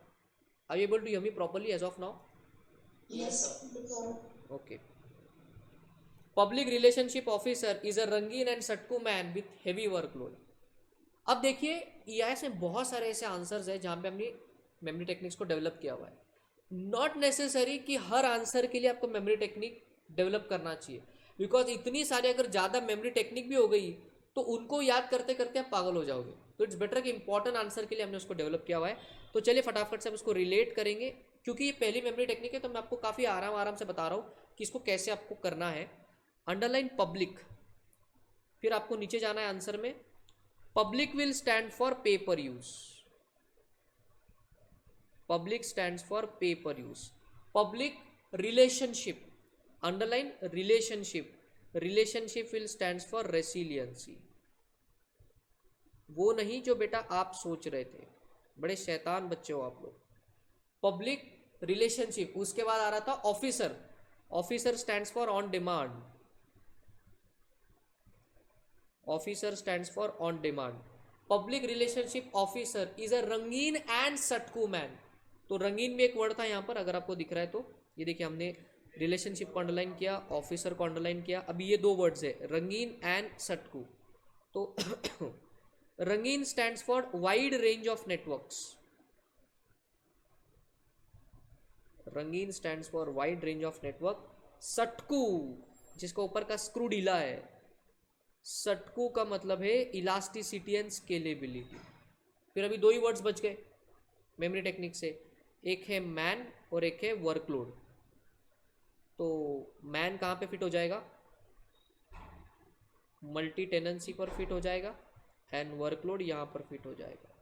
Are you able to hear me properly as of now? Yes sir. Okay. Public relationship officer is a रंगीन एंड सटकू मैन विथ हेवी वर्कलोड। अब देखिए ईआईएस में बहुत सारे ऐसे आंसर्स हैं जहाँ पे हमने मेमोरी टेक्निक्स को डेवलप किया हुआ है। नॉट नेसेसरी कि हर आंसर के लिए आपको मेमोरी टेक्निक डेवलप करना चाहिए, बिकॉज इतनी सारी अगर ज़्यादा मेमोरी टेक्निक भी हो गई तो उनको याद करते करते आप पागल हो जाओगे। तो इट्स बेटर कि इंपॉर्टेंट आंसर के लिए हमने उसको डेवलप किया हुआ है। तो चलिए फटाफट से हम इसको रिलेट करेंगे, क्योंकि ये पहली मेमोरी टेक्निक है तो मैं आपको काफ़ी आराम से बता रहा हूँ कि इसको कैसे आपको करना है। अंडरलाइन पब्लिक, फिर आपको नीचे जाना है आंसर में। Public will stand for paper use. Public stands for paper use. Public relationship. Underline relationship. Relationship will stands for resiliency. वो नहीं जो बेटा आप सोच रहे थे, बड़े शैतान बच्चे हो आप लोग। पब्लिक रिलेशनशिप, उसके बाद आ रहा था officer. Officer stands for on demand. Officer stands for on demand. Public relationship officer is a रंगीन एंड सटकू मैन। तो रंगीन में एक वर्ड था यहाँ पर, अगर आपको दिख रहा है तो ये देखिए, हमने रिलेशनशिप को अंडरलाइन किया, ऑफिसर को अंडरलाइन किया। अभी ये दो वर्ड्स है, रंगीन एंड सटकू। तो रंगीन stands for wide range of networks. रंगीन stands for wide range of network. सटकू जिसका ऊपर का स्क्रू ढीला है, सटकू का मतलब है इलास्टिसिटी एंड स्केलेबिलिटी। फिर अभी दो ही वर्ड्स बच गए मेमोरी टेक्निक से, एक है मैन और एक है वर्कलोड। तो मैन कहाँ पे फिट हो जाएगा? मल्टी टेनेंसी पर फिट हो जाएगा एंड वर्कलोड यहाँ पर फिट हो जाएगा,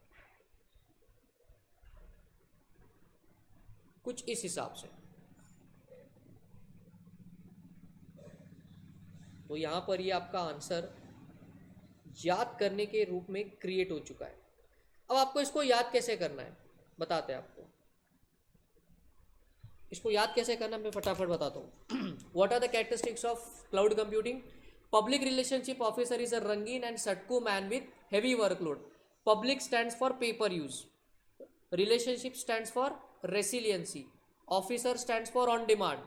कुछ इस हिसाब से। तो यहाँ पर ये आपका आंसर याद करने के रूप में क्रिएट हो चुका है। अब आपको इसको याद कैसे करना है बताते हैं आपको। इसको याद कैसे करना है मैं फटाफट बताता हूँ। What are the characteristics of cloud computing? Public relationship officer is a रंगीन एंड सटकू man with heavy workload. Public stands for pay per use, relationship stands for resiliency, officer stands for on demand,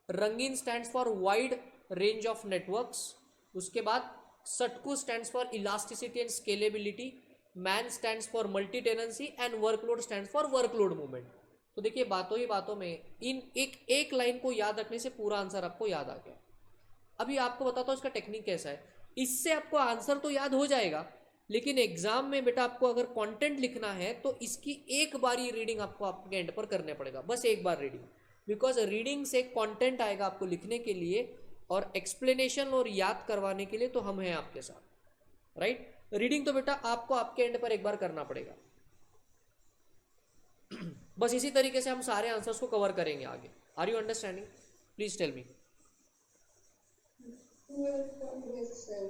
रंगीन stands for wide range of networks, उसके बाद सटकू stands for elasticity and scalability, man stands for multi tenancy and workload stands for workload movement. तो देखिए बातों ही बातों में इन एक एक लाइन को याद रखने से पूरा आंसर आपको याद आ गया। अभी आपको बताता हूँ इसका टेक्निक कैसा है। इससे आपको आंसर तो याद हो जाएगा, लेकिन एग्जाम में बेटा आपको अगर कंटेंट लिखना है तो इसकी एक बार ही रीडिंग आपको आपके एंड पर करने पड़ेगा, बस एक बार रीडिंग। बिकॉज रीडिंग से कंटेंट आएगा आपको लिखने के लिए, और एक्सप्लेनेशन और याद करवाने के लिए तो हम हैं आपके साथ, राइट। रीडिंग तो बेटा आपको आपके एंड पर एक बार करना पड़ेगा। बस इसी तरीके से हम सारे आंसर्स को कवर करेंगे आगे। Are you understanding? Please tell me. Yes, sir.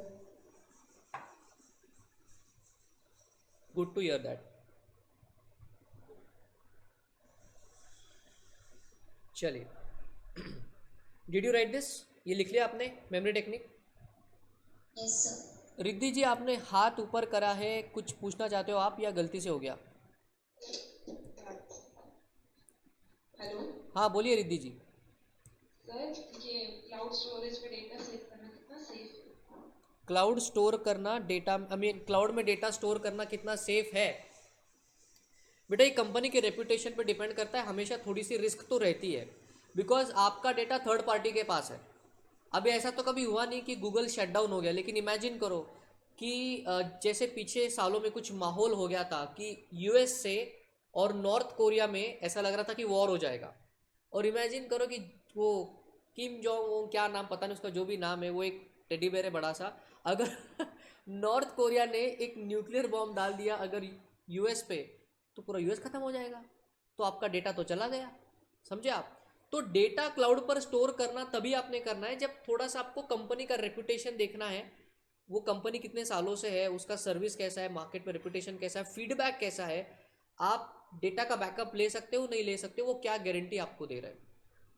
Good to hear that. चलिए, डिड यू राइट दिस? ये लिख लिया आपने memory technique? Yes, sir. Riddhi ji आपने हाथ ऊपर करा है, कुछ पूछना चाहते हो आप या गलती से हो गया? हेलो हाँ बोलिए रिद्धि जी। सर, ये क्लाउड स्टोरेज पे डेटा सेव करना कितना सेफ है? क्लाउड स्टोर करना डेटा, आई मीन क्लाउड में डेटा स्टोर करना कितना सेफ है? बेटा ये कंपनी के रेपुटेशन पे डिपेंड करता है। हमेशा थोड़ी सी रिस्क तो रहती है, बिकॉज आपका डेटा थर्ड पार्टी के पास है। अभी ऐसा तो कभी हुआ नहीं कि गूगल शटडाउन हो गया, लेकिन इमेजिन करो कि जैसे पीछे सालों में कुछ माहौल हो गया था कि यूएस से और नॉर्थ कोरिया में ऐसा लग रहा था कि वॉर हो जाएगा। और इमेजिन करो कि वो किम जोंग उन, क्या नाम पता नहीं उसका, जो भी नाम है, वो एक टेडी बेयर है बड़ा सा, अगर नॉर्थ कोरिया ने एक न्यूक्लियर बॉम्ब डाल दिया अगर यूएस पे, तो पूरा यूएस खत्म हो जाएगा। तो आपका डेटा तो चला गया, समझे आप। तो डेटा क्लाउड पर स्टोर करना तभी आपने करना है जब थोड़ा सा आपको कंपनी का रेपुटेशन देखना है, वो कंपनी कितने सालों से है, उसका सर्विस कैसा है, मार्केट में रेपुटेशन कैसा है, फीडबैक कैसा है। आप डेटा का बैकअप ले सकते हो नहीं ले सकते हो, वो क्या गारंटी आपको दे रहा है,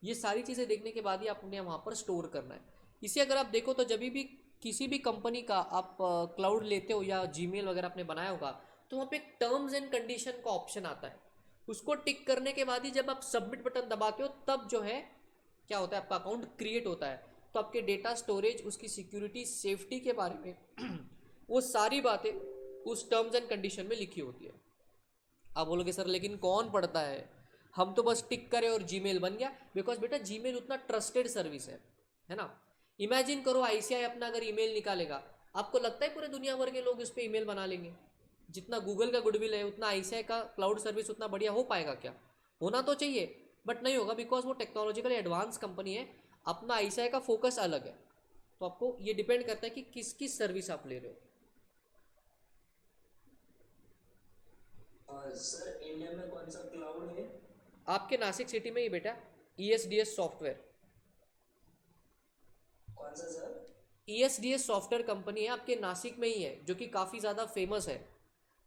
ये सारी चीज़ें देखने के बाद ही आपने वहाँ पर स्टोर करना है। इसे अगर आप देखो तो जब भी किसी भी कंपनी का आप क्लाउड लेते हो या जीमेल वगैरह आपने बनाया होगा, तो वहाँ पे एक टर्म्स एंड कंडीशन का ऑप्शन आता है। उसको टिक करने के बाद ही जब आप सबमिट बटन दबाते हो तब जो है क्या होता है, आपका अकाउंट क्रिएट होता है। तो आपके डेटा स्टोरेज, उसकी सिक्योरिटी, सेफ्टी के बारे में वो सारी बातें उस टर्म्स एंड कंडीशन में लिखी होती है। आप बोलोगे सर लेकिन कौन पढ़ता है, हम तो बस टिक करें और जीमेल बन गया। बिकॉज बेटा जीमेल उतना ट्रस्टेड सर्विस है ना। इमेजिन करो आईसीआई अपना अगर ईमेल निकालेगा, आपको लगता है पूरे दुनिया भर के लोग इस पर ईमेल बना लेंगे? जितना गूगल का गुडविल है उतना आईसीआई का क्लाउड सर्विस उतना बढ़िया हो पाएगा क्या? होना तो चाहिए बट नहीं होगा, बिकॉज वो टेक्नोलॉजिकली एडवांस कंपनी है, अपना आईसीआई का फोकस अलग है। तो आपको ये डिपेंड करता है कि किसकी सर्विस आप ले रहे हो। सर इंडिया में कौन सा क्लाउड है? आपके नासिक सिटी में ही बेटा ESDS सॉफ्टवेयर। कौन सा सर? ESDS सॉफ्टवेयर कंपनी है, आपके नासिक में ही है, जो कि काफ़ी ज़्यादा फेमस है।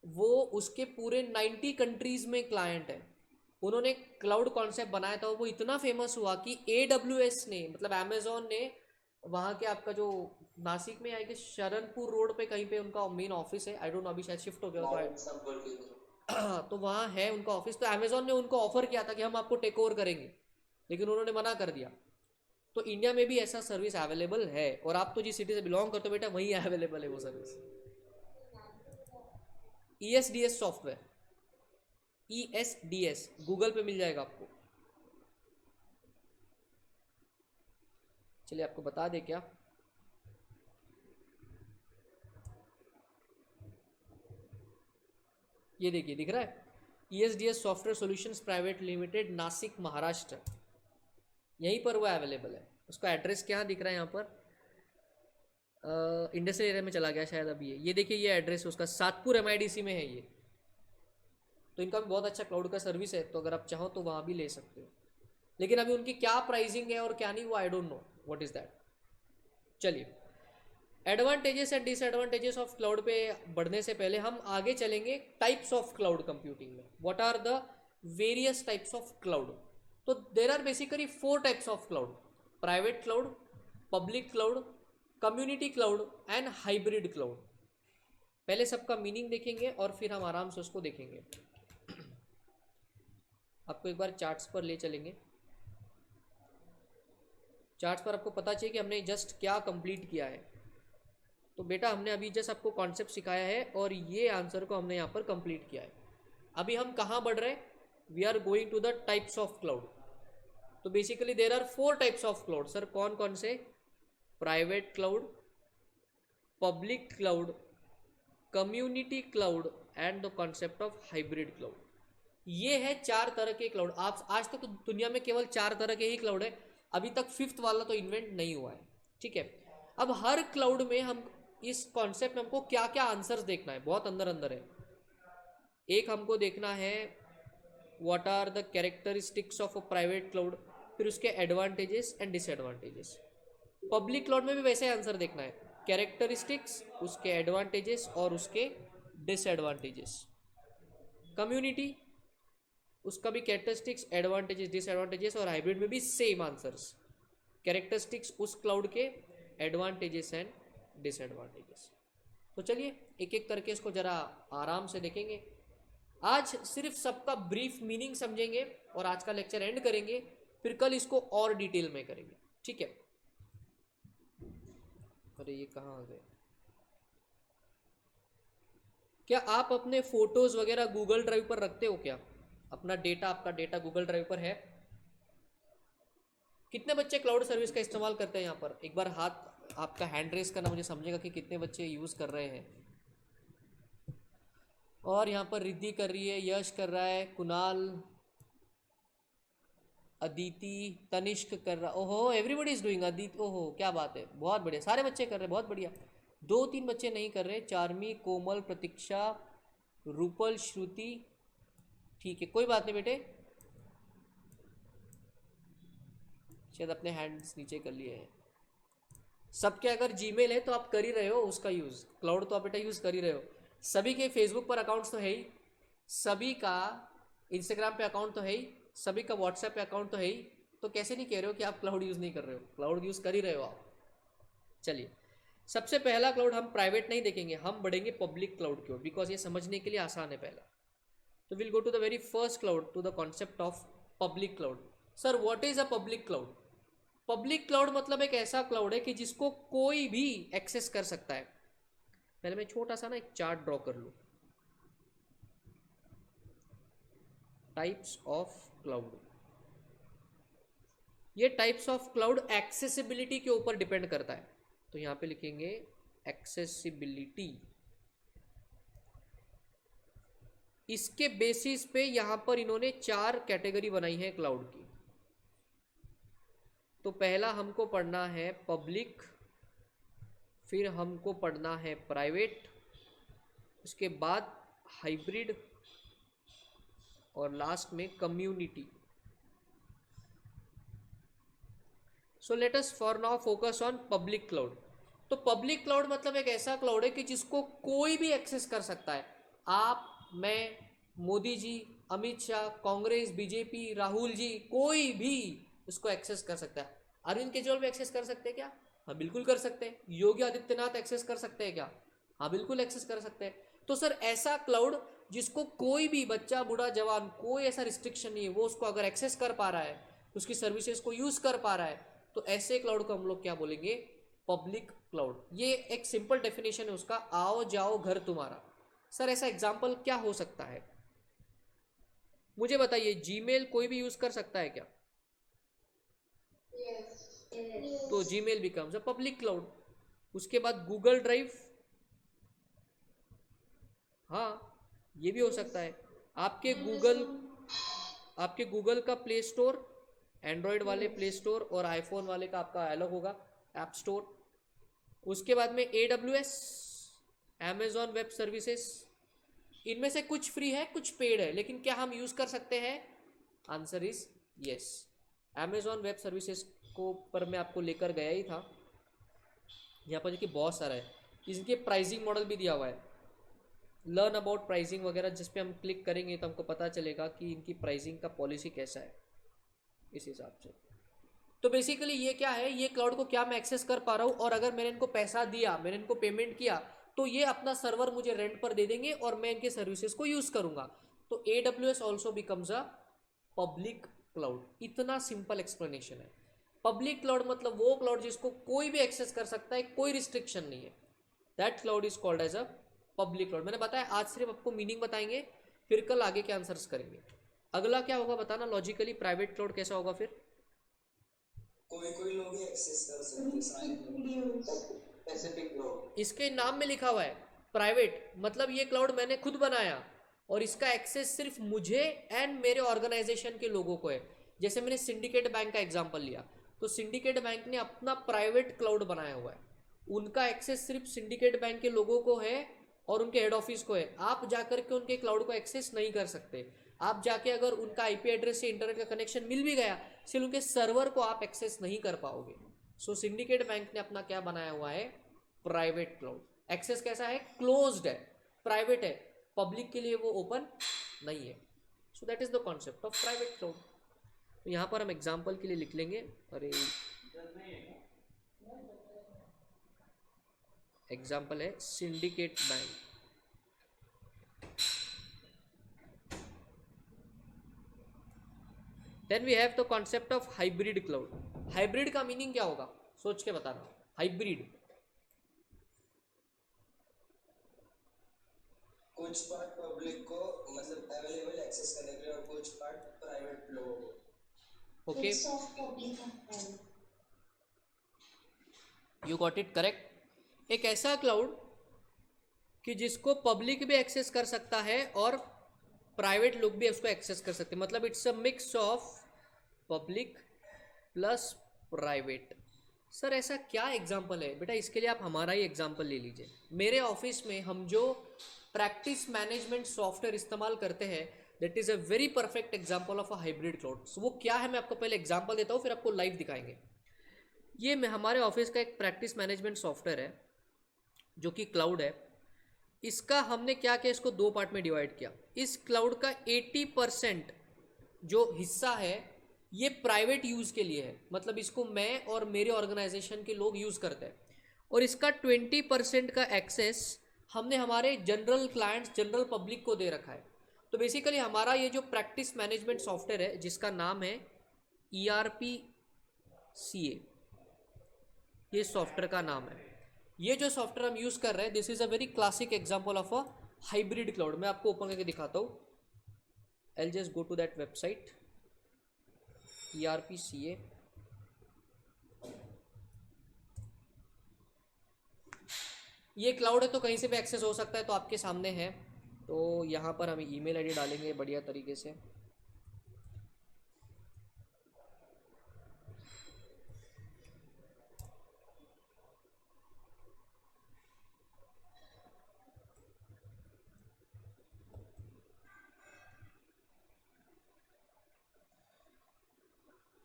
वो उसके पूरे 90 कंट्रीज़ में क्लाइंट है। उन्होंने क्लाउड कॉन्सेप्ट बनाया था, वो इतना फेमस हुआ कि AWS ने, मतलब अमेजोन ने, वहाँ के आपका जो नासिक में आएगी शरणपुर रोड पे कहीं पे उनका मेन ऑफिस है, आई डोंट नो अभी शायद शिफ्ट हो गया तो वहाँ है उनका ऑफिस। तो अमेजोन ने उनको ऑफर किया था कि हम आपको टेक ओवर करेंगे, लेकिन उन्होंने मना कर दिया। तो इंडिया में भी ऐसा सर्विस अवेलेबल है, और आप तो जिस सिटी से बिलोंग करते हो बेटा वहीं अवेलेबल है वो service. ESDS software, ESDS Google पे मिल जाएगा आपको। चलिए आपको बता दे क्या, ये देखिए दिख रहा है ESDS software solutions private limited, Nashik Maharashtra, यहीं पर वो अवेलेबल है। उसका एड्रेस क्या दिख रहा है यहाँ पर, इंडस्ट्रियल एरिया में चला गया शायद अभी। ये देखिए ये एड्रेस उसका सातपुर MIDC में है ये। तो इनका भी बहुत अच्छा क्लाउड का सर्विस है, तो अगर आप चाहो तो वहाँ भी ले सकते हो। लेकिन अभी उनकी क्या प्राइसिंग है और क्या नहीं वो I don't know what is that. चलिए advantages and disadvantages of cloud पे बढ़ने से पहले हम आगे चलेंगे टाइप्स ऑफ क्लाउड कंप्यूटिंग में। What are the various types of cloud? तो there are basically 4 types of cloud: private cloud, public cloud, community cloud and hybrid cloud. पहले सबका मीनिंग देखेंगे और फिर हम आराम से उसको देखेंगे। आपको एक बार चार्ट्स पर ले चलेंगे। चार्ट्स पर आपको पता चाहिए कि हमने जस्ट क्या कंप्लीट किया है। तो बेटा हमने अभी जस्ट आपको कॉन्सेप्ट सिखाया है और ये आंसर को हमने यहाँ पर कंप्लीट किया है। अभी हम कहाँ बढ़ रहे हैं? We are going to the types of cloud. तो basically there are 4 types of cloud. Sir कौन कौन से? Private cloud, public cloud, community cloud and the concept of hybrid cloud. ये है 4 तरह के क्लाउड. आप आज तक तो दुनिया में केवल 4 तरह के ही क्लाउड है, अभी तक 5th वाला तो इन्वेंट नहीं हुआ है. ठीक है, अब हर क्लाउड में हम इस कॉन्सेप्ट में हमको क्या क्या आंसर्स देखना है, बहुत अंदर अंदर है. एक हमको देखना है what are the characteristics of a private cloud, फिर उसके advantages and disadvantages. Public cloud में भी वैसे आंसर देखना है, कैरेक्टरिस्टिक्स, उसके एडवांटेजेस और उसके डिसएडवांटेजेस. कम्युनिटी, उसका भी कैरेक्टरिस्टिक्स, एडवांटेजेस, डिसएडवांटेजेस, और हाइब्रिड में भी सेम आंसर्स. कैरेक्टरिस्टिक्स उस क्लाउड के, एडवांटेजेस एंड डिसएडवांटेजेस. तो चलिए एक एक करके इसको जरा आराम से देखेंगे. आज सिर्फ सबका ब्रीफ मीनिंग समझेंगे और आज का लेक्चर एंड करेंगे, फिर कल इसको और डिटेल में करेंगे. ठीक है. अरे ये कहाँ आ गए? क्या आप अपने फोटोज वगैरह गूगल ड्राइव पर रखते हो क्या? अपना डेटा, आपका डेटा गूगल ड्राइव पर है? कितने बच्चे क्लाउड सर्विस का इस्तेमाल करते हैं यहाँ पर? एक बार हाथ आपका हैंड रेस करना, मुझे समझेगा कि कितने बच्चे यूज कर रहे हैं. और यहाँ पर रिद्धि कर रही है, यश कर रहा है, कुणाल, अदिति, तनिष्क कर रहा. ओहो, एवरीबडी इज डूइंग. अदिति, ओहो क्या बात है, बहुत बढ़िया, सारे बच्चे कर रहे हैं, बहुत बढ़िया. 2-3 बच्चे नहीं कर रहे, चार्मी, कोमल, प्रतीक्षा, रूपल, श्रुति. ठीक है, कोई बात नहीं बेटे, शायद अपने हैंड्स नीचे कर लिए हैं. सबके अगर जीमेल है तो आप कर ही रहे हो उसका यूज़, क्लाउड तो आप बेटा यूज़ कर ही रहे हो. सभी के फेसबुक पर अकाउंट्स तो है ही, सभी का इंस्टाग्राम पे अकाउंट तो है ही, सभी का व्हाट्सएप पे अकाउंट तो है ही. तो कैसे नहीं कह रहे हो कि आप क्लाउड यूज़ नहीं कर रहे हो? क्लाउड यूज़ कर ही रहे हो आप. चलिए, सबसे पहला क्लाउड हम प्राइवेट नहीं देखेंगे, हम बढ़ेंगे पब्लिक क्लाउड की ओर, बिकॉज ये समझने के लिए आसान है पहला. तो will go to the very first cloud, to the concept of public cloud. Sir what is a public cloud? Public cloud मतलब एक ऐसा क्लाउड है कि जिसको कोई भी एक्सेस कर सकता है. पहले मैं छोटा सा ना एक चार्ट ड्रॉ कर लूं. Types of cloud. ये टाइप्स ऑफ क्लाउड एक्सेसिबिलिटी के ऊपर डिपेंड करता है. तो यहां पे लिखेंगे एक्सेसिबिलिटी. इसके बेसिस पे यहां पर इन्होंने 4 कैटेगरी बनाई है क्लाउड की. तो पहला हमको पढ़ना है पब्लिक, फिर हमको पढ़ना है प्राइवेट, उसके बाद हाइब्रिड, और लास्ट में community. So let us for now focus on public cloud. तो पब्लिक क्लाउड मतलब एक ऐसा क्लाउड है कि जिसको कोई भी एक्सेस कर सकता है. आप, मैं, मोदी जी, अमित शाह, कांग्रेस, बीजेपी, राहुल जी, कोई भी इसको एक्सेस कर सकता है. अरविंद केजरीवाल भी एक्सेस कर सकते हैं क्या? हाँ बिल्कुल कर सकते हैं. योगी आदित्यनाथ एक्सेस कर सकते हैं क्या? हाँ बिल्कुल एक्सेस कर सकते हैं. तो सर ऐसा क्लाउड जिसको कोई भी बच्चा, बूढ़ा, जवान, कोई ऐसा रिस्ट्रिक्शन नहीं है, वो उसको अगर एक्सेस कर पा रहा है, उसकी सर्विसेज को यूज कर पा रहा है, तो ऐसे क्लाउड को हम लोग क्या बोलेंगे? Public cloud. ये एक सिंपल डेफिनेशन है उसका, आओ जाओ घर तुम्हारा. सर ऐसा एग्जाम्पल क्या हो सकता है? मुझे बताइए, जीमेल कोई भी यूज कर सकता है क्या? Yes. तो Gmail becomes a public cloud. उसके बाद गूगल ड्राइव, हाँ ये भी हो सकता है. आपके गूगल का प्ले स्टोर, एंड्रॉयड वाले प्ले स्टोर और आईफोन वाले का आपका अलग होगा ऐप स्टोर. उसके बाद में AWS, Amazon वेब सर्विसेज, इनमें से कुछ फ्री है कुछ पेड है, लेकिन क्या हम यूज कर सकते हैं? Answer is yes. Amazon web services को पर मैं आपको लेकर गया ही था. यहाँ पर देखिए बहुत सारा है, इनके प्राइसिंग मॉडल भी दिया हुआ है. लर्न अबाउट प्राइसिंग वगैरह जिस पे हम क्लिक करेंगे तो हमको पता चलेगा कि इनकी प्राइसिंग का पॉलिसी कैसा है इस हिसाब से. तो बेसिकली ये क्या है, ये क्लाउड को क्या मैं एक्सेस कर पा रहा हूँ, और अगर मैंने इनको पैसा दिया, मैंने इनको पेमेंट किया, तो ये अपना सर्वर मुझे रेंट पर दे देंगे और मैं इनके सर्विसेज को यूज करूंगा. तो AWS also becomes a public cloud. इतना सिंपल एक्सप्लेनेशन है. पब्लिक क्लाउड मतलब वो क्लाउड जिसको कोई भी एक्सेस कर सकता है, कोई रिस्ट्रिक्शन नहीं है. That cloud is called as a public cloud. मैंने बताया आज सिर्फ आपको मीनिंग बताएंगे, फिर कल आगे के आंसर्स करेंगे. अगला क्या होगा बताना लॉजिकली, प्राइवेट क्लाउड कैसा होगा फिर? कोई कोई लोग ही एक्सेस कर सकते हैं, सारे लोग, स्पेसिफिक लोग। इसके नाम में लिखा हुआ है प्राइवेट, मतलब ये क्लाउड मैंने खुद बनाया और इसका एक्सेस सिर्फ मुझे एंड मेरे ऑर्गेनाइजेशन के लोगों को है। जैसे मैंने सिंडिकेट बैंक का एग्जांपल लिया, तो सिंडिकेट बैंक ने अपना प्राइवेट क्लाउड बनाया हुआ है, उनका एक्सेस सिर्फ सिंडिकेट बैंक के लोगों को है और उनके हेड ऑफिस को है। आप जाकर के उनके क्लाउड को एक्सेस नहीं कर सकते। आप जाके अगर उनका आईपी एड्रेस से इंटरनेट का कनेक्शन मिल भी गया, सिर्फ उनके सर्वर को आप एक्सेस नहीं कर पाओगे। सो सिंडिकेट बैंक ने अपना क्या बनाया हुआ है? Private cloud. एक्सेस कैसा है? क्लोज्ड है, प्राइवेट है, पब्लिक के लिए वो ओपन नहीं है। So that is the concept of private cloud. तो यहाँ पर हम एग्जाम्पल के लिए लिख लेंगे, अरे एग्जाम्पल है Syndicate Bank. Then we have the concept of hybrid cloud. Hybrid का मीनिंग क्या होगा सोच के बताना। हाइब्रिड कुछ पार्ट पब्लिक को मतलब अवेलेबल एक्सेस करने के लिए और कुछ पार्ट प्राइवेट लोगों को। Okay, Mix of public and private. You got it correct. एक ऐसा क्लाउड कि जिसको पब्लिक भी एक्सेस कर सकता है और प्राइवेट लोग भी उसको एक्सेस कर सकते हैं, मतलब it's a mix of public plus private. Sir ऐसा क्या एग्जाम्पल है? बेटा इसके लिए आप हमारा ही एग्जाम्पल ले लीजिए। मेरे ऑफिस में हम जो प्रैक्टिस मैनेजमेंट सॉफ्टवेयर इस्तेमाल करते हैं, that is a very perfect example of a hybrid cloud. वो क्या है मैं आपको पहले एग्जाम्पल देता हूँ, फिर आपको लाइव दिखाएंगे। ये हमारे ऑफिस का एक प्रैक्टिस मैनेजमेंट सॉफ्टवेयर है जो कि क्लाउड है। इसका हमने क्या किया, इसको दो पार्ट में डिवाइड किया। इस क्लाउड का 80% जो हिस्सा है ये प्राइवेट यूज़ के लिए है, मतलब इसको मैं और मेरे ऑर्गेनाइजेशन के लोग यूज़ करते हैं, और इसका 20% का एक्सेस हमने हमारे जनरल क्लाइंट्स, जनरल पब्लिक को दे रखा है। तो बेसिकली हमारा ये जो प्रैक्टिस मैनेजमेंट सॉफ्टवेयर है जिसका नाम है ERP-CA, ये सॉफ्टवेयर का नाम है। ये जो सॉफ्टवेयर हम यूज़ कर रहे हैं, this is a very classic example of a hybrid cloud. मैं आपको ओपन करके दिखाता हूँ। I just go to that website ERP-CA। ये क्लाउड है तो कहीं से भी एक्सेस हो सकता है, तो आपके सामने है। तो यहाँ पर हम ईमेल आईडी डालेंगे बढ़िया तरीके से।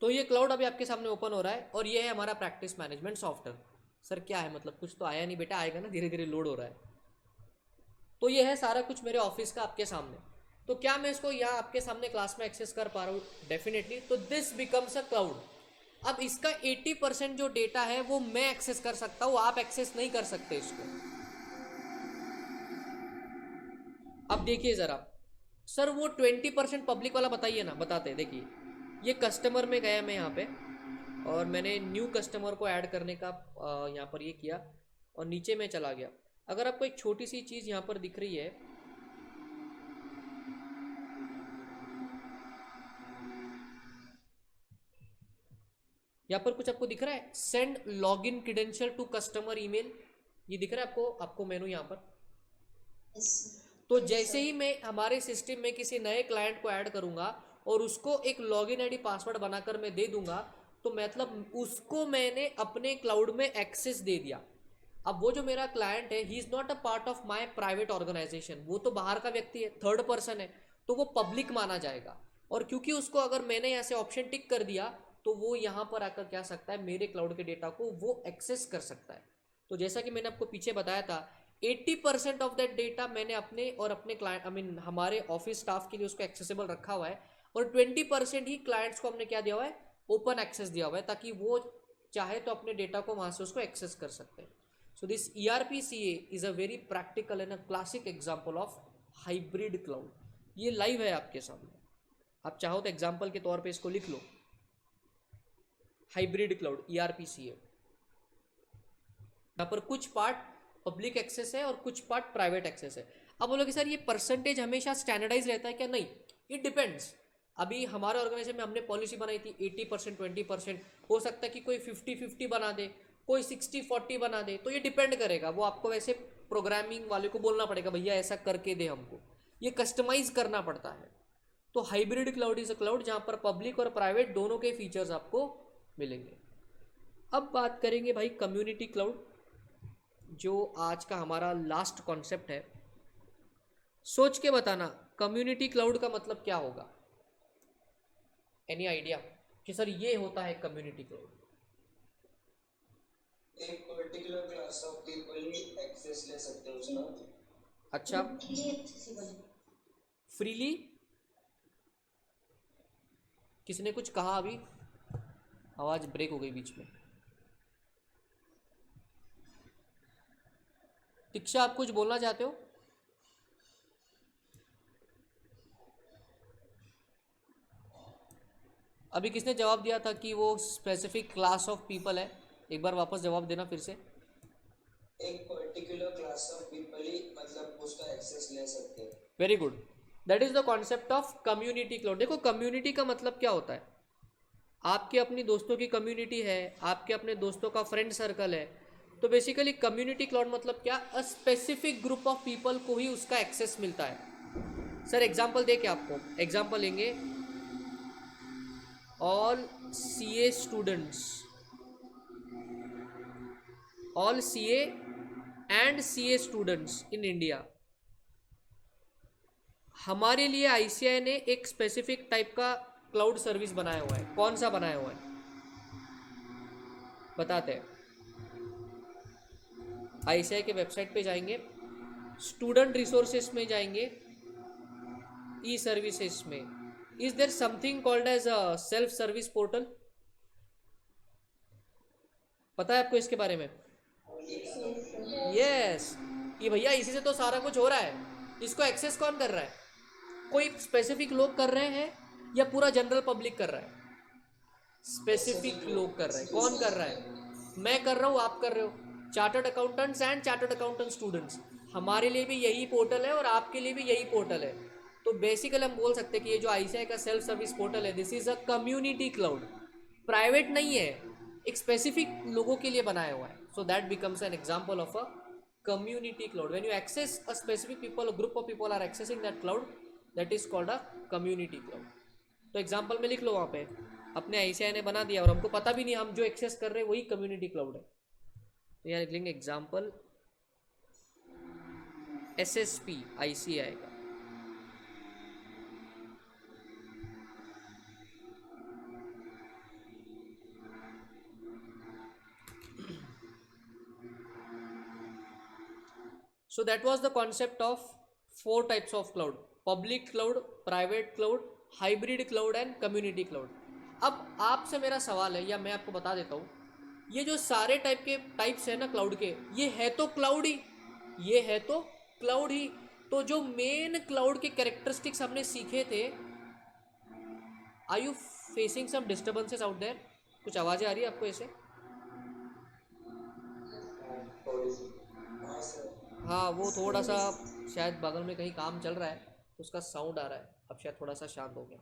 तो ये क्लाउड अभी आपके सामने ओपन हो रहा है और ये है हमारा प्रैक्टिस मैनेजमेंट सॉफ्टवेयर। सर क्या है, मतलब कुछ तो आया नहीं बेटा, आएगा ना, धीरे धीरे लोड हो रहा है। तो ये है सारा कुछ मेरे ऑफिस का आपके सामने। तो क्या मैं इसको यहाँ आपके सामने क्लास में एक्सेस कर पा रहा हूँ? डेफिनेटली। तो दिस बिकम्स अ क्लाउड। अब इसका 80% जो डेटा है वो मैं एक्सेस कर सकता हूँ, आप एक्सेस नहीं कर सकते इसको। अब देखिए ज़रा, सर वो 20% पब्लिक वाला बताइए ना। बताते, देखिए ये कस्टमर में गया मैं यहाँ पे और मैंने न्यू कस्टमर को ऐड करने का यहाँ पर ये किया और नीचे में चला गया। अगर आपको एक छोटी सी चीज़ यहाँ पर दिख रही है, यहाँ पर कुछ आपको दिख रहा है, send login credential to customer email, ये दिख रहा है आपको मेनू यहाँ पर। Yes. तो जैसे ही मैं हमारे सिस्टम में किसी नए क्लाइंट को ऐड करूंगा और उसको एक लॉगिन आईडी पासवर्ड बनाकर मैं दे दूंगा, तो मतलब उसको मैंने अपने क्लाउड में एक्सेस दे दिया। अब वो जो मेरा क्लाइंट है, he is not a part of my private organization, वो तो बाहर का व्यक्ति है, थर्ड पर्सन है, तो वो पब्लिक माना जाएगा। और क्योंकि उसको अगर मैंने यहाँ से ऑप्शन टिक कर दिया, तो वो यहाँ पर आकर क्या सकता है, मेरे क्लाउड के डेटा को वो एक्सेस कर सकता है। तो जैसा कि मैंने आपको पीछे बताया था, 80% ऑफ दैट डेटा मैंने अपने और अपने क्लाइंट हमारे ऑफिस स्टाफ के लिए उसको एक्सेसिबल रखा हुआ है, और 20% ही क्लाइंट्स को हमने क्या दिया हुआ है, ओपन एक्सेस दिया हुआ है, ताकि वो चाहे तो अपने डेटा को वहाँ से उसको एक्सेस कर सकते हैं। So this ERP-CA is a very practical and a classic example of hybrid cloud. ये लाइव है आपके सामने, आप चाहो तो एग्जाम्पल के तौर पे इसको लिख लो, हाइब्रिड क्लाउड ERP-CA। यहाँ पर कुछ पार्ट पब्लिक एक्सेस है और कुछ पार्ट प्राइवेट एक्सेस है। अब बोलोगे सर ये परसेंटेज हमेशा स्टैंडर्डाइज रहता है क्या? नहीं, इट डिपेंड्स। अभी हमारे ऑर्गेनाइजेशन में हमने पॉलिसी बनाई थी 80% 20%, हो सकता है कि कोई 50-50 बना दे, कोई 60-40 बना दे, तो ये डिपेंड करेगा, वो आपको वैसे प्रोग्रामिंग वाले को बोलना पड़ेगा भैया ऐसा करके दे हमको, ये कस्टमाइज करना पड़ता है। तो hybrid cloud is a cloud जहाँ पर पब्लिक और प्राइवेट दोनों के फीचर्स आपको मिलेंगे। अब बात करेंगे भाई कम्युनिटी क्लाउड, जो आज का हमारा लास्ट कॉन्सेप्ट है। सोच के बताना कम्युनिटी क्लाउड का मतलब क्या होगा, एनी आइडिया कि सर ये होता है कम्युनिटी क्लाउड? एक पर्टिकुलर क्लास ऑफ पीपल ही एक्सेस ले सकते हैं उसका। अच्छा, ये accessible है। फ्रीली? किसने कुछ कहा अभी? आवाज ब्रेक हो गई बीच में। दीक्षा आप कुछ बोलना चाहते हो? अभी किसने जवाब दिया था कि वो स्पेसिफिक क्लास ऑफ पीपल है? एक बार वापस जवाब देना फिर से। एक पर्टिकुलर क्लास ऑफ पीपल ही मतलब उसका एक्सेस ले सकते हैं। Very good, that is the concept of community cloud. देखो कम्युनिटी का मतलब क्या होता है, आपके अपनी दोस्तों की कम्युनिटी है, आपके अपने दोस्तों का फ्रेंड सर्कल है, तो बेसिकली कम्युनिटी क्लाउड मतलब क्या, a specific group of people को ही उसका एक्सेस मिलता है। सर एग्जांपल दे के आपको एग्जांपल लेंगे, all CA students, all CA and CA students in India, हमारे लिए आईसीआई ने एक स्पेसिफिक टाइप का क्लाउड सर्विस बनाया हुआ है। कौन सा बनाया हुआ है बताते हैं। आईसीआई के वेबसाइट पे जाएंगे, स्टूडेंट रिसोर्सेस में जाएंगे, ई सर्विसेज में, is there something called as a self service portal? पता है आपको इसके बारे में? यस, ये भैया इसी से तो सारा कुछ हो रहा है। इसको एक्सेस कौन कर रहा है? कोई स्पेसिफिक लोग कर रहे हैं या पूरा जनरल पब्लिक कर रहा है? स्पेसिफिक लोग कर रहे हैं। कौन कर रहा है? मैं कर रहा हूँ, आप कर रहे हो, chartered accountants and chartered accountant students. हमारे लिए भी यही पोर्टल है और आपके लिए भी यही पोर्टल है। तो बेसिकली हम बोल सकते हैं कि ये जो आईसीआई का सेल्फ सर्विस पोर्टल है, this is a community cloud. Private नहीं है, एक स्पेसिफिक लोगों के लिए बनाया हुआ है। So that becomes an example of a community cloud. When you access a specific people, a group of people are accessing that cloud, that is called a community cloud. तो एग्जाम्पल में लिख लो वहाँ पे, अपने आईसीआई ने बना दिया और हमको पता भी नहीं, हम जो एक्सेस कर रहे हैं वही कम्युनिटी क्लाउड है। तो यहाँ लिख लेंगे एग्जाम्पल एसएसपी आईसीआई का। So that was the concept of 4 types of cloud: public cloud, private cloud, hybrid cloud and community cloud. अब आपसे मेरा सवाल है, या मैं आपको बता देता हूँ, ये जो सारे टाइप्स है ना क्लाउड के, ये है तो क्लाउड ही, ये है तो क्लाउड ही। तो जो मेन क्लाउड के कैरेक्टरिस्टिक्स हमने सीखे थे, are you facing some disturbances out there? कुछ आवाज़ें आ रही है आपको ऐसे? हाँ, वो थोड़ा सा शायद बगल में कहीं काम चल रहा है तो उसका साउंड आ रहा है, अब शायद थोड़ा सा शांत हो गया।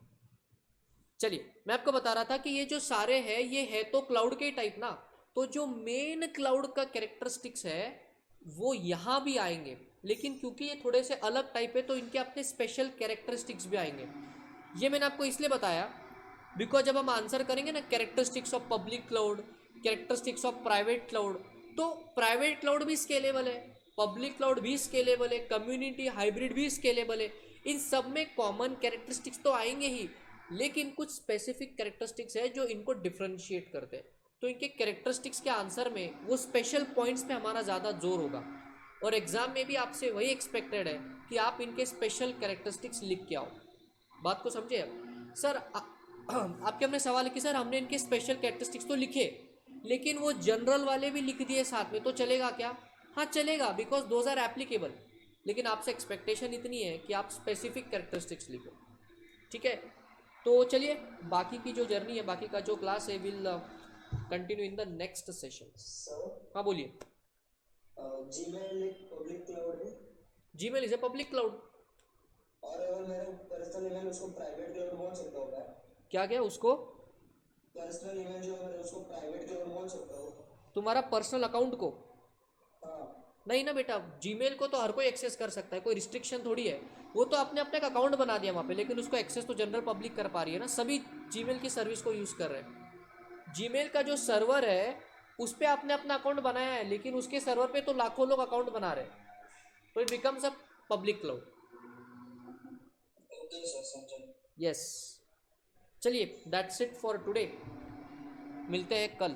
चलिए, मैं आपको बता रहा था कि ये जो सारे हैं ये है तो क्लाउड के टाइप ना, तो जो मेन क्लाउड का कैरेक्टरिस्टिक्स है वो यहाँ भी आएंगे, लेकिन क्योंकि ये थोड़े से अलग टाइप है तो इनके अपने स्पेशल कैरेक्टरिस्टिक्स भी आएंगे। ये मैंने आपको इसलिए बताया बिकॉज जब हम आंसर करेंगे ना characteristics of public cloud, characteristics of private cloud, तो प्राइवेट क्लाउड भी स्केलेबल है, पब्लिक क्लाउड भी स्केलेबल है, कम्युनिटी हाइब्रिड भी स्केलेबल है। इन सब में कॉमन कैरेक्टरिस्टिक्स तो आएंगे ही, लेकिन कुछ स्पेसिफिक कैरेक्टरिस्टिक्स है जो इनको डिफ्रेंशिएट करते हैं। तो इनके कैरेक्टरिस्टिक्स के आंसर में वो स्पेशल पॉइंट्स पे हमारा ज़्यादा जोर होगा, और एग्जाम में भी आपसे वही एक्सपेक्टेड है कि आप इनके स्पेशल कैरेक्टरिस्टिक्स लिख के आओ। बात को समझे अब? सर आपके हमने सवाल है कि सर हमने इनके स्पेशल कैरेक्टरिस्टिक्स तो लिखे, लेकिन वो जनरल वाले भी लिख दिए साथ में, तो चलेगा क्या? हाँ चलेगा, बिकॉज दोज आर एप्लीकेबल, लेकिन आपसे एक्सपेक्टेशन इतनी है कि आप स्पेसिफिक कैरेक्टरिस्टिक्स लिखो। ठीक है, तो चलिए बाकी की जो जर्नी है, बाकी का जो क्लास है, will continue in the next session. हाँ बोलिए। जीमेल एक पब्लिक क्लाउड है? Gmail is a public cloud. और अगर मेरा पर्सनल ईमेल उसको प्राइवेट क्लाउड बोल सकता हूँ क्या क्या उसको? पर्सनल ईमेल जो है मेरा उसको प्राइवेट क्लाउड बोल सकता हूँ? तुम्हारा पर्सनल अकाउंट को? हाँ। नहीं ना बेटा, जीमेल को तो हर कोई एक्सेस कर सकता है, कोई रिस्ट्रिक्शन थोड़ी है। वो तो अपने अपने का अकाउंट बना दिया वहाँ पे, लेकिन उसको एक्सेस तो जनरल पब्लिक कर पा रही है ना, सभी जीमेल की सर्विस को यूज़ कर रहे हैं। जीमेल का जो सर्वर है उस पर आपने अपना अकाउंट बनाया है, लेकिन उसके सर्वर पे तो लाखों लोग अकाउंट बना रहे हैं, तो it becomes a public cloud. Okay sir, समझा। यस, चलिए दैट्स इट फॉर टुडे, मिलते हैं कल।